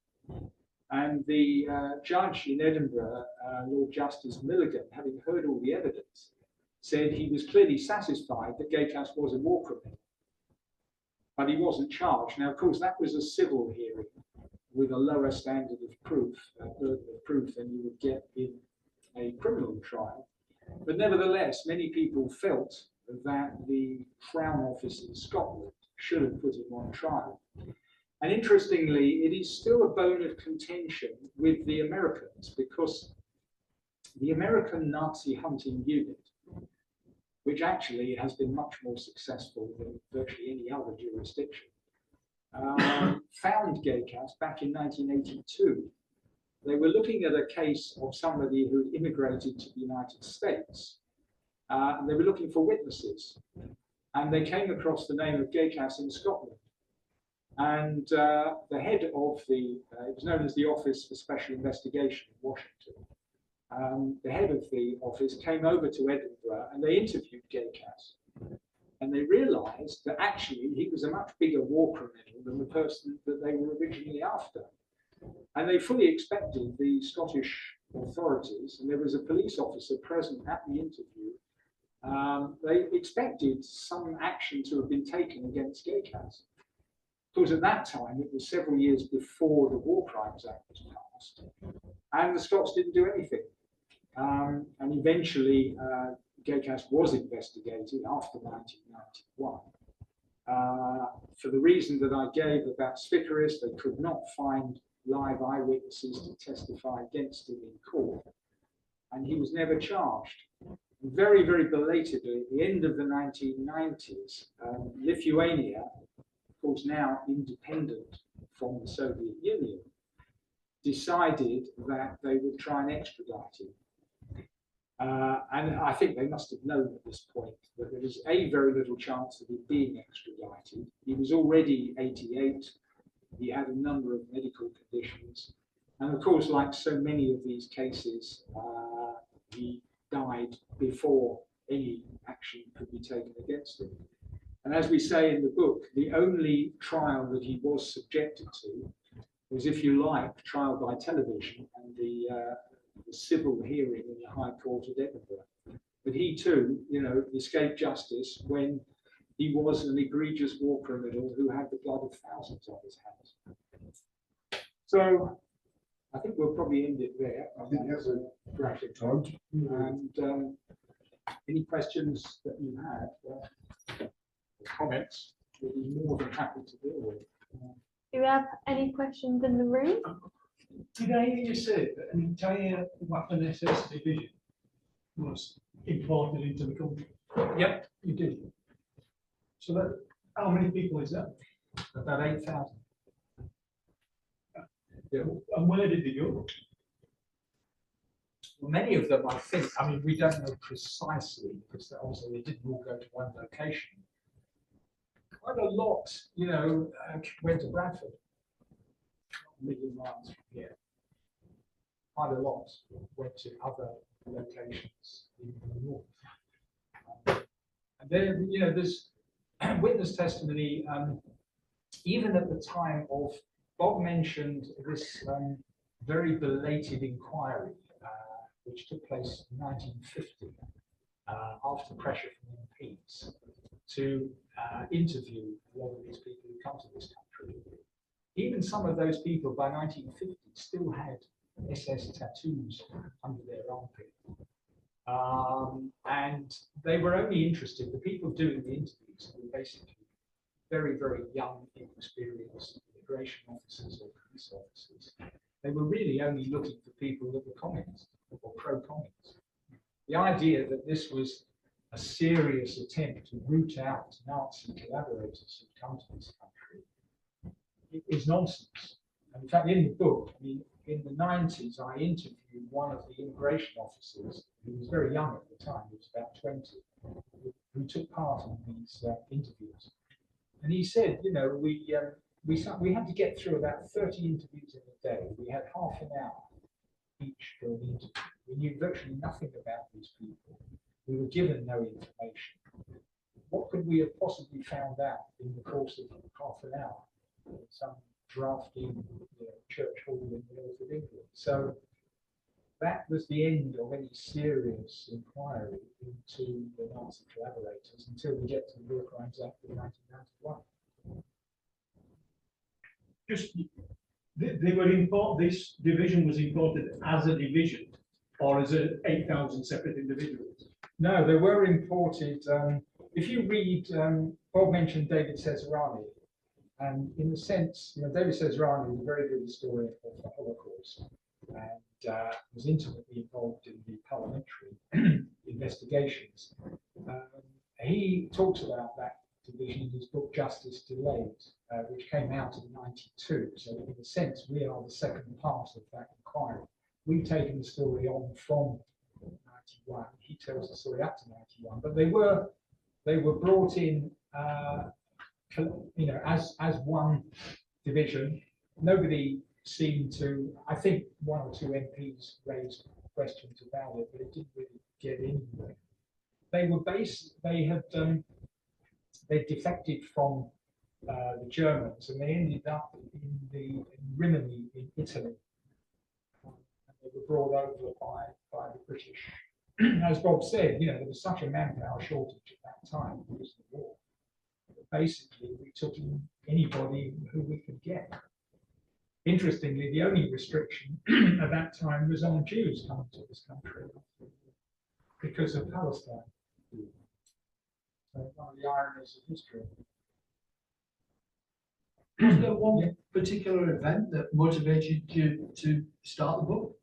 And the judge in Edinburgh, Lord Justice Milligan, having heard all the evidence, said he was clearly satisfied that Gekas was a war criminal, but he wasn't charged. Now, of course, that was a civil hearing with a lower standard of proof, than you would get in a criminal trial. But nevertheless, many people felt that the Crown Office in Scotland should have put him on trial. And interestingly, it is still a bone of contention with the Americans, because the American Nazi hunting unit, which actually has been much more successful than virtually any other jurisdiction, found Gekas back in 1982. They were looking at a case of somebody who had immigrated to the United States. And they were looking for witnesses. And they came across the name of Gekas in Scotland. And the head of the, it was known as the Office for Special Investigation in Washington. The head of the office came over to Edinburgh and they interviewed Gekas. And they realized that actually he was a much bigger war criminal than the person that they were originally after. And they fully expected the Scottish authorities, and there was a police officer present at the interview, they expected some action to have been taken against Gaykas. Of course, at that time, it was several years before the War Crimes Act was passed, and the Scots didn't do anything. And eventually, Gaykas was investigated after 1991. For the reason that I gave about Spicaris, they could not find live eyewitnesses to testify against him in court, and he was never charged. Very, very belatedly, at the end of the 1990s, Lithuania, of course now independent from the Soviet Union, decided that they would try and extradite him. And I think they must have known at this point that there was a very little chance of him being extradited. He was already 88. He had a number of medical conditions. And of course, like so many of these cases, he died before any action could be taken against him. And as we say in the book, the only trial that he was subjected to was, if you like, trial by television and the civil hearing in the High Court of Edinburgh. But he too, escaped justice when he was an egregious war criminal who had the blood of thousands on his hands. So I think we'll probably end it there. I think that's a graphic time. And any questions that you have, comments, we'll be more than happy to deal with. Do we have any questions in the room? Did I hear you say that an entire Waffen SS division was imported into the country? Yep, you did. So that, how many people is that? About 8,000. Yeah. And where did they go? Well, many of them, I think, we don't know precisely, because obviously they didn't all go to one location. Quite a lot, went to Bradford, a million miles from here. Quite a lot went to other locations in the north. And then, there's witness testimony, even at the time of, Bob mentioned this very belated inquiry, which took place in 1950, after pressure from MPs, to interview a lot of these people who come to this country. Even some of those people by 1950 still had SS tattoos under their armpit. And they were only interested, the people doing the interviews were basically very, very young, inexperienced immigration officers or police officers. They were really only looking for people that were communist or pro-communist. The idea that this was a serious attempt to root out Nazi collaborators who'd come to this country is nonsense. And in fact, in the book, in the 90s, I interviewed one of the immigration officers who was very young at the time, he was about 20, who took part in these interviews. And he said, we had to get through about 30 interviews in a day. We had half an hour each for an interview. We knew virtually nothing about these people. We were given no information. What could we have possibly found out in the course of half an hour? Some drafting church hall in the north of England. So that was the end of any serious inquiry into the Nazi collaborators until we get to the War Crimes Act of 1991. Just they were this division was imported as a division or as 8,000 separate individuals? No, they were imported. If you read, Bob mentioned David Cesarani, and in a sense, David Cesarani was a very good historian of the Holocaust and was intimately involved in the parliamentary investigations. He talks about that division in his book Justice Delayed, which came out in '92. So in a sense, we are the second part of that inquiry. We've taken the story on from 91. He tells the story up to 91, but they were brought in, as one division. Nobody seemed to. I think one or two MPs raised questions about it, but it didn't really get anywhere. They were based. They had they defected from the Germans, and they ended up in Rimini in Italy. And they were brought over by the British. As Bob said, there was such a manpower shortage at that time because of the war. But basically, we took in anybody who we could get. Interestingly, the only restriction at that time was on Jews coming to this country because of Palestine. So one of the ironies of history. Was there one particular event that motivated you to start the book?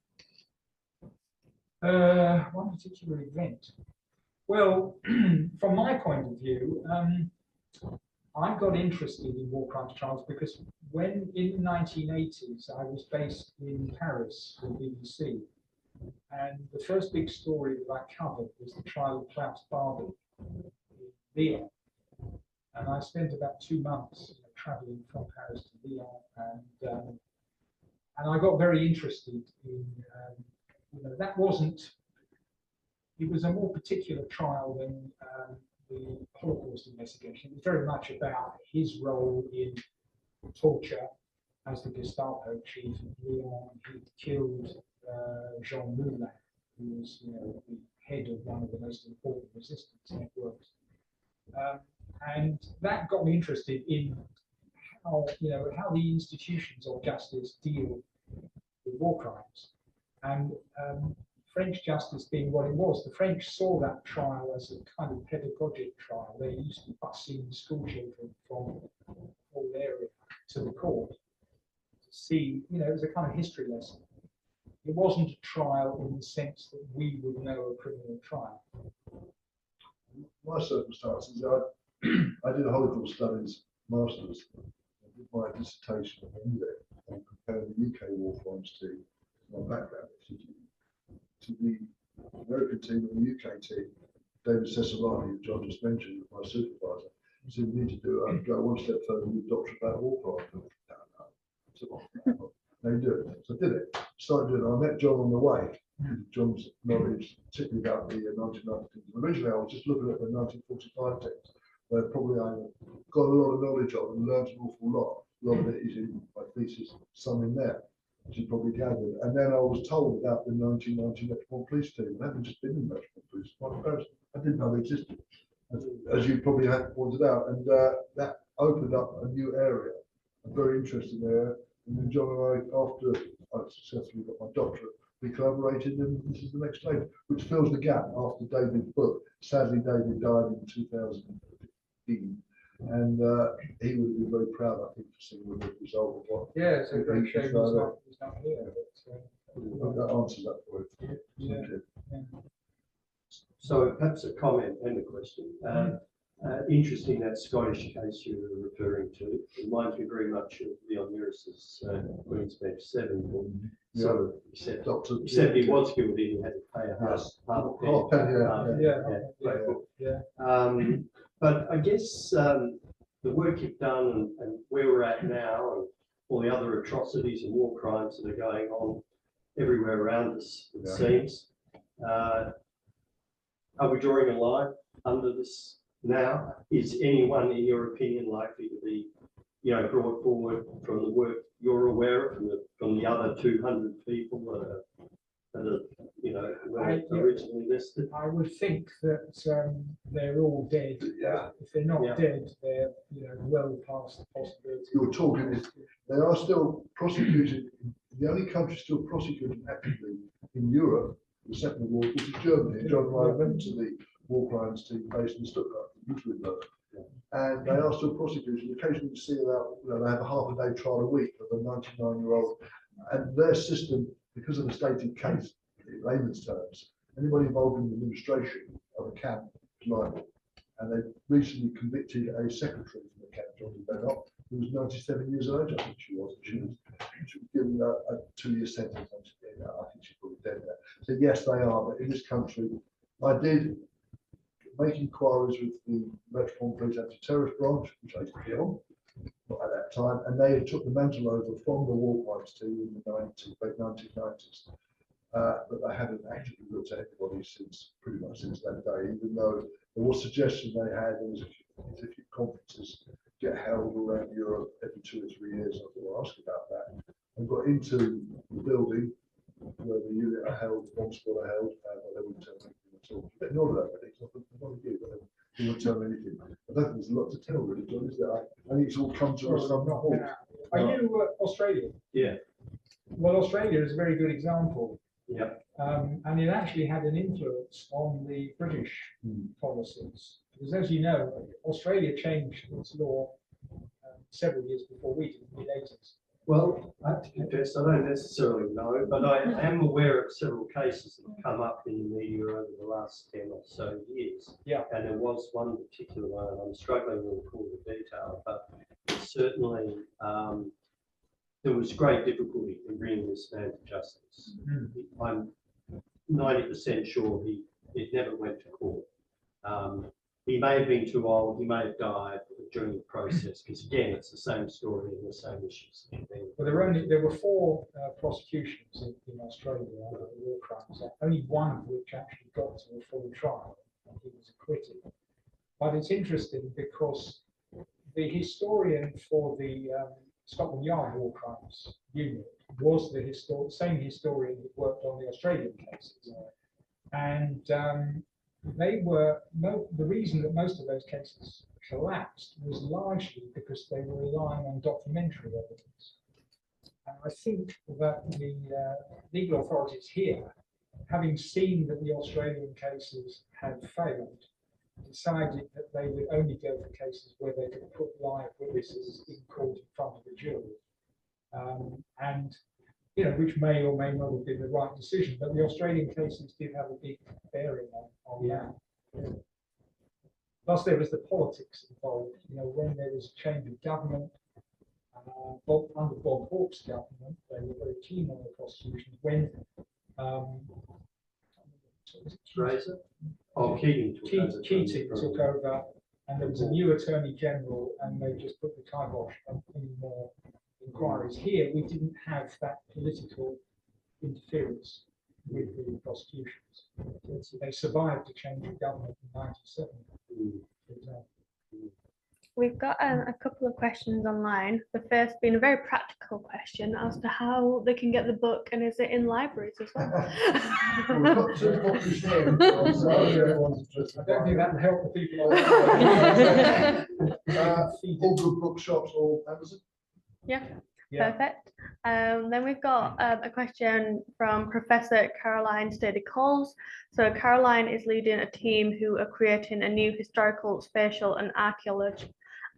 One particular event. Well, from my point of view, I got interested in war crimes trials because when in the 1980s I was based in Paris for the BBC, and the first big story that I covered was the trial of Klaus Barbie in Lyon. And I spent about 2 months traveling from Paris to Lyon, and I got very interested in, that wasn't, it was a more particular trial than the Holocaust investigation. It was very much about his role in torture as the Gestapo chief in Lyon. He killed Jean Moulin, who was the head of one of the most important resistance networks. And that got me interested in how the institutions of justice deal with war crimes. And French justice being what it was, the French saw that trial as a kind of pedagogic trial. They used to bus in school children from the whole area to the court to see, it was a kind of history lesson. It wasn't a trial in the sense that we would know a criminal trial. My circumstances, I did a Holocaust Studies Masters. I did my dissertation on it and compared the UK war crimes team, my background, to the American team and the UK team. David Cesarani, who I just mentioned, was my supervisor. He said, "We need to go one step further and do a doctorate about war crimes." No. They do it. So I did it. Started doing it. I met John on the way. John's knowledge, particularly about the 1990 teams. Originally, I was just looking at the 1945 teams, where probably I got a lot of knowledge of and learned an awful lot. A lot of it is in my thesis, some in there, as you probably gathered. And then I was told about the 1990 Metropolitan Police team. I hadn't just been in the Metropolitan Police. I didn't know they existed, as you probably had pointed out. And that opened up a new area, a very interesting area. And then John and I, after I successfully got my doctorate, we collaborated, and this is the next stage, which fills the gap after David's book. Sadly, David died in 2015, and he would have been very proud, I think, to see the result of what. Yeah, it's a great shame he's not here. But, that answers that for it. yeah. So perhaps a comment and a question. Interesting, that Scottish case you were referring to. It reminds me very much of the Emerit's Queen's Bench 7. Sort of, except he was guilty, he had to pay a half. But I guess the work you've done and where we're at now, and all the other atrocities and war crimes that are going on everywhere around us, it seems. Are we drawing a line under this now? Is anyone, in your opinion, likely to be, brought forward from the work you're aware of, from the other 200 people that are originally listed? I would think that they're all dead. Yeah. If they're not dead, they're well past the possibility. You're talking, they are still prosecuted. The only country still prosecuting actively in Europe, the Second World War, which is Germany. John and I went to the war crimes team based in Stuttgart, and they are still prosecuting. Occasionally, you see about, they have a half-a-day trial a week of a 99-year-old, and their system, because of the stated case, in layman's terms, anybody involved in the administration of a camp is liable. And they recently convicted a secretary from the camp, Johnny Bennett, who was 97 years of age, I think she was. She was given a 2-year sentence. I think she's probably dead there. So yes, they are. But in this country, I did make inquiries with the Metropolitan Police Anti-Terrorist Branch, which I used to be on, not at that time, and they took the mantle over from the war crimes team in the late 1990s. but they haven't actually looked at anybody since pretty much since that day, even though there was suggestion they had, there was a few conferences get held around Europe every 2 or 3 years. I thought I'll ask about that. I got into the building where the unit are held, bomb squad are held, but they wouldn't tell me anything at all. But none of that, really, because I thought, you, but they wouldn't tell me anything. I don't think there's a lot to tell, really, John, is there? I think it's all come to us. Are you Australia? Yeah. Well, Australia is a very good example. Yep. And it actually had an influence on the British policies. Because as you know, Australia changed its law several years before we did, in the mid-80s. Well, I have to confess, I don't necessarily know, but I am aware of several cases that have come up in the media over the last 10 or so years. Yeah. And there was one particular one, and I'm struggling to recall the detail, but certainly there was great difficulty in bringing this man to justice. I'm 90% sure it never went to court. He may have been too old, he may have died during the process, because again, it's the same story and the same issues. Well, there were 4 prosecutions in Australia under the War Crimes Act, only one of which actually got to a full trial, and he was acquitted. But it's interesting because the historian for the Scotland Yard War Crimes Unit was the same historian who worked on the Australian cases. And the reason that most of those cases collapsed was largely because they were relying on documentary evidence. And I think that the legal authorities here, having seen that the Australian cases had failed, decided that they would only go for cases where they could put live witnesses in court in front of a jury. And which may or may not have been the right decision, but the Australian cases did have a big bearing on that. Plus, there was the politics involved. When there was a change of government, under Bob Hawke's government, they were very keen on the prosecution. When Keating took over, and there was a new Attorney General, and they just put the kibosh on any more inquiries. Here, we didn't have that political interference with the prosecutions. So they survived a change of government in '97, for example. We've got a couple of questions online. The first being a very practical question as to how they can get the book, and is it in libraries as well? Well, we've got 2 copies here, so everyone's interested. I don't think that will help the people. All good bookshops or Amazon? Yeah. Yeah. Perfect. Then we've got a question from Professor Caroline Stady-Coles. So Caroline is leading a team who are creating a new historical, spatial and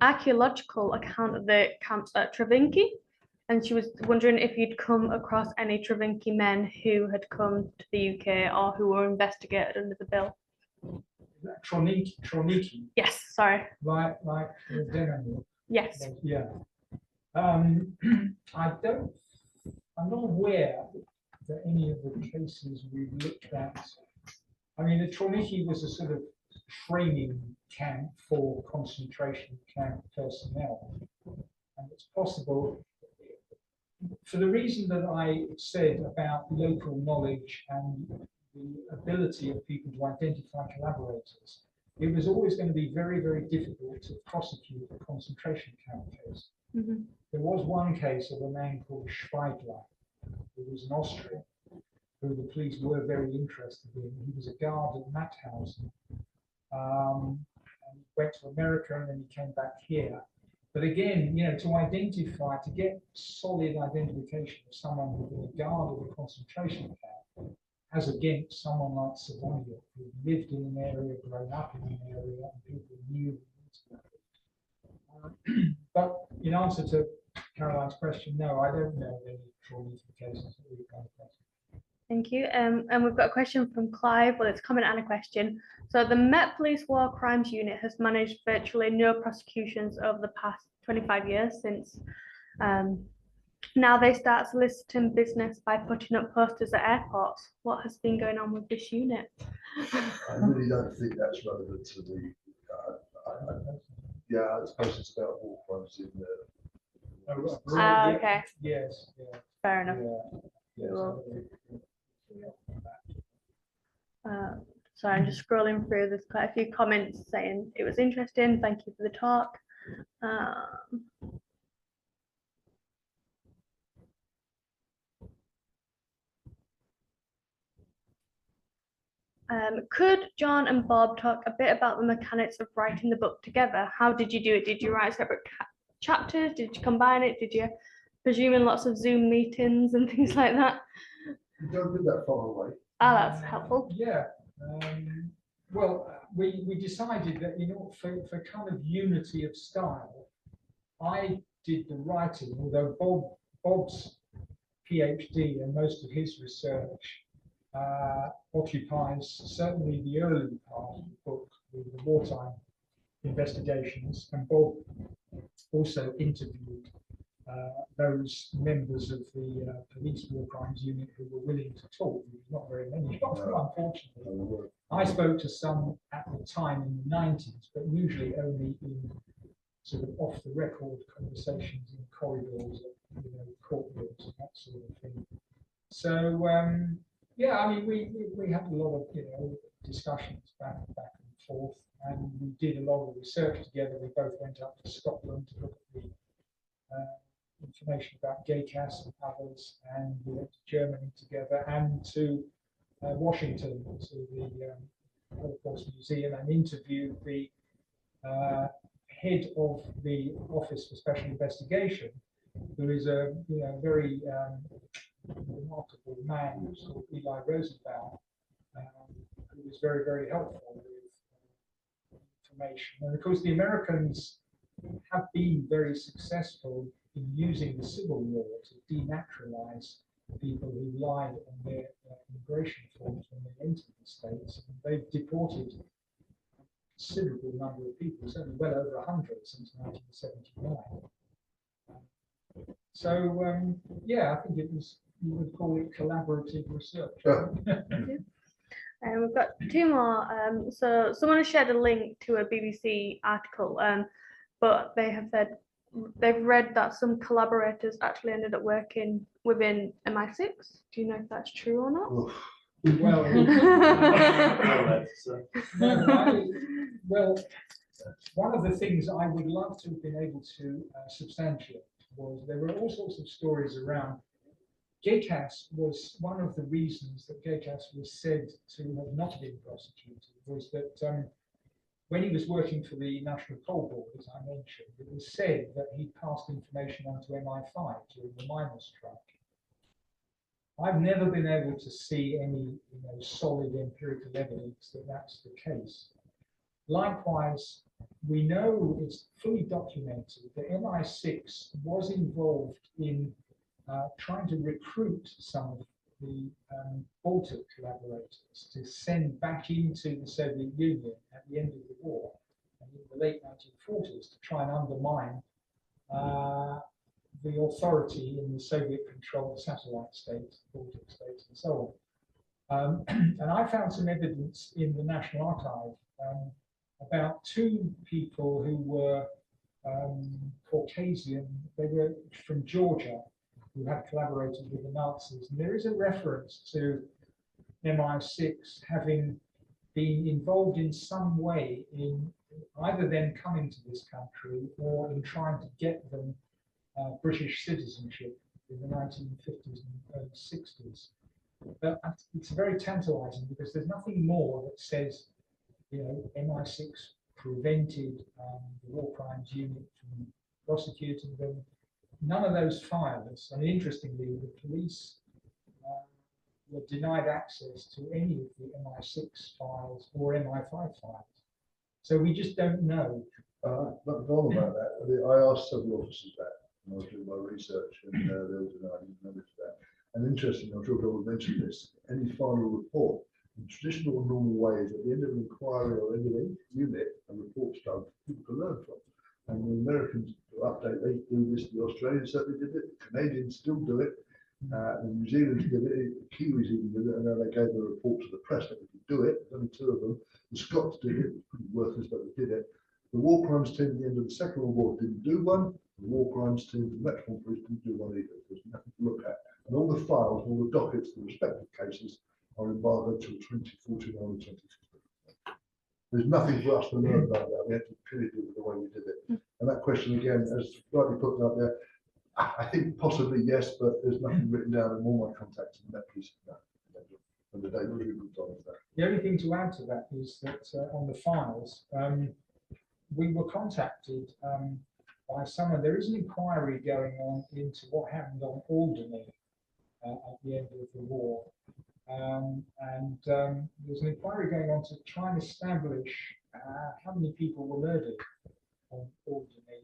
archaeological account of the camps at Travinki. And she was wondering if you'd come across any Travinki men who had come to the UK or who were investigated under the bill. Troniki. Yes, sorry. Like Denham. Yes. Yeah. I'm not aware that any of the cases we've looked at. I mean, the Troniki was a sort of training camp for concentration camp personnel, and it's possible, for the reason that I said about local knowledge and the ability of people to identify collaborators, it was always going to be very, very difficult to prosecute a concentration camp case. Mm-hmm. There was one case of a man called Schweigler, who was an Austrian, who the police were very interested in. He was a guard at Mauthausen, and he went to America and then he came back here. But again, to get solid identification of someone who was a guard of a concentration camp, as against someone like Savonia, who lived in an area, grown up in an area, and people knew. But in answer to Caroline's question, no, I don't know of any trauma cases that we've come across. Thank you. And we've got a question from Clive. Well, it's a comment and a question. So the Met Police War Crimes Unit has managed virtually no prosecutions over the past 25 years since now they start soliciting business by putting up posters at airports. What has been going on with this unit? I really don't think that's relevant to the. Yeah, I suppose it's about war crimes in there. Okay. Yes. Yeah. Fair enough. Yeah. Yes. Cool. So I'm just scrolling through. There's quite a few comments saying it was interesting. Thank you for the talk. Could John and Bob talk a bit about the mechanics of writing the book together? How did you do it? Did you write separate chapters? Did you combine it? Did you presume in lots of Zoom meetings and things like that? You don't do that far away. Ah, that's helpful. Yeah. Well, we decided that, you know, for kind of unity of style, I did the writing, although Bob's PhD and most of his research occupies certainly the early part of the book with the wartime investigations, and Bob also interviewed those members of the police war crimes unit who were willing to talk. Not very many, unfortunately. I spoke to some at the time in the 90s, but usually only in sort of off the record conversations in corridors, you know, courtrooms and that sort of thing. So yeah, I mean, we had a lot of, you know, discussions back and forth, and we did a lot of research together. We both went up to Scotland to look at the information about GACAS and others, and we went to Germany together and to Washington to the Holocaust Museum and interviewed the head of the Office for Special Investigation, who is a very remarkable man called Eli Rosenbaum, who was very, very helpful with information. And of course, the Americans have been very successful in using the Civil War to denaturalize people who lied on their immigration forms when they entered the States. And they've deported a considerable number of people, certainly well over 100 since 1979. So, yeah, I think it was, you would call it collaborative research. We've got two more. So someone has shared a link to a BBC article, but they have said they've read that some collaborators actually ended up working within MI6. Do you know if that's true or not? Well, well, one of the things I would love to have been able to substantiate was there were all sorts of stories around. GACAS was one of the reasons that GACAS was said to have not been prosecuted was that when he was working for the National Coal Board, as I mentioned, it was said that he passed information on to MI5 during the miners' strike. I've never been able to see any solid empirical evidence that that's the case. Likewise, we know it's fully documented that MI6 was involved in trying to recruit some of the Baltic collaborators to send back into the Soviet Union at the end of the war, and in the late 1940s, to try and undermine the authority in the Soviet-controlled satellite states, Baltic states, and so on. And I found some evidence in the National Archive about two people who were Caucasian. They were from Georgia, who had collaborated with the Nazis. And there is a reference to MI6 having been involved in some way in either them coming to this country or in trying to get them British citizenship in the 1950s and early 60s. But it's very tantalizing because there's nothing more that says, MI6 prevented the War Crimes Unit from prosecuting them. None of those files, and interestingly, the police were denied access to any of the MI6 files or MI5 files. So we just don't know. Not all about that. I asked several officers that when I was doing my research, and they all denied knowledge of that. And interestingly, I'm sure Bill will mention this, any final report, in traditional or normal ways, at the end of an inquiry or end of any unit, a report's done for people to learn from. And the Americans update, they do this, the Australians certainly did it, the Canadians still do it, the New Zealanders did it, the Kiwis even did it, and then they gave a report to the press that we could do it. There's only two of them. The Scots did it, it was pretty worthless, but they did it. The War Crimes team at the end of the Second World War didn't do one. The War Crimes team, the Metropolitan Police didn't do one either. There's nothing to look at. And all the files, all the dockets, the respective cases are embargoed till 2049 and 2050. There's nothing for us to learn about that. We had to purely do with the way we did it. And that question again, as rightly put up there, I think possibly yes, but there's nothing written down in all my contacts in Metropolitan. No. And the date we moved on with that. The only thing to add to that is that on the files, we were contacted by someone. There is an inquiry going on into what happened on Alderney at the end of the war. There's an inquiry going on to try and establish how many people were murdered on Alderney.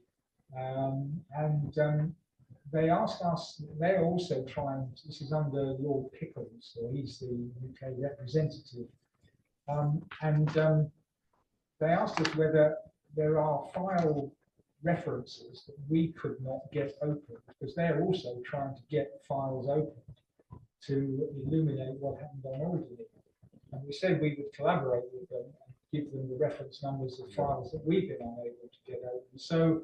They asked us, they're also trying, this is under Lord Pickles, so he's the UK representative, they asked us whether there are file references that we could not get open, because they're also trying to get files open to illuminate what happened on Alderney. And we said we would collaborate with them and give them the reference numbers of files that we've been unable to get open. So,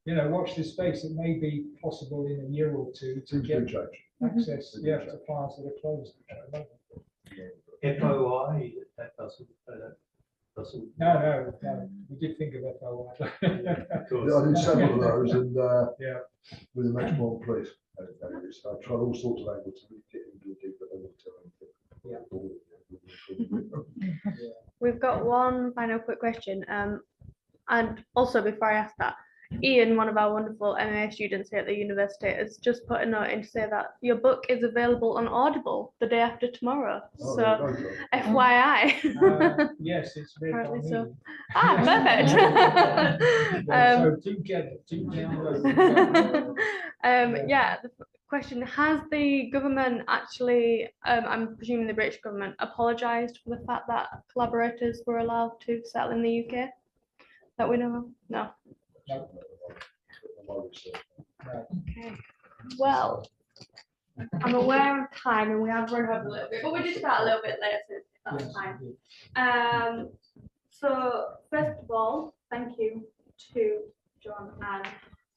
you know, watch this space. It may be possible in a year or two to get access to files that are closed. FOI, that doesn't. No, we did think of FOI. Yeah, I did several of those, and with the Metropolitan Police. I tried all sorts of angles to really get into it, but they wouldn't tell anything. We've got one final quick question. And also before I ask that, Ian, one of our wonderful MMA students here at the university, has just put a note in to say that your book is available on Audible the day after tomorrow. Oh, So, FYI. Yes, it's very Apparently so. me. Perfect. So do get it, do download it. Yeah, the question, has the government actually, I'm presuming the British government, apologised for the fact that collaborators were allowed to settle in the UK? That we know of? No. Okay. Well, I'm aware of time and we have run over a little bit, but we did start a little bit later, if that's fine. So first of all, thank you to Jon and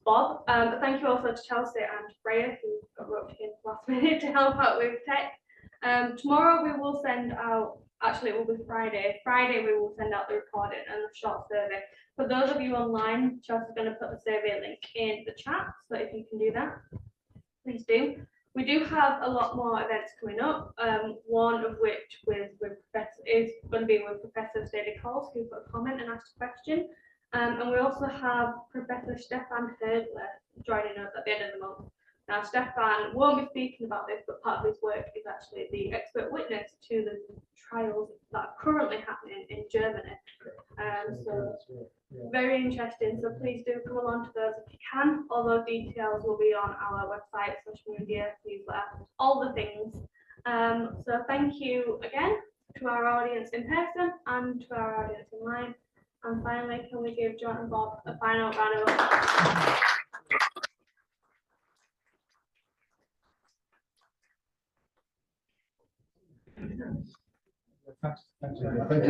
Bob. Thank you also to Chelsea and Freya, who got roped in last minute to help out with tech. Tomorrow we will send out, actually it will be Friday. Friday we will send out the recording and a short survey. For those of you online, Chelsea's going to put the survey link in the chat, so if you can do that, please do. We do have a lot more events coming up, one of which is going to be with Professor Stady Coles, who put a comment and asked a question. And we also have Professor Stefan Herdler joining us at the end of the month. Now, Stefan won't be speaking about this, but part of his work is actually the expert witness to the trials that are currently happening in Germany. So very interesting. So please do come along to those if you can. All those details will be on our website, social media, newsletter, all the things. So thank you again to our audience in person and to our audience online. And finally, can we give Jon and Bob a final round of applause? Thanks. Thank you.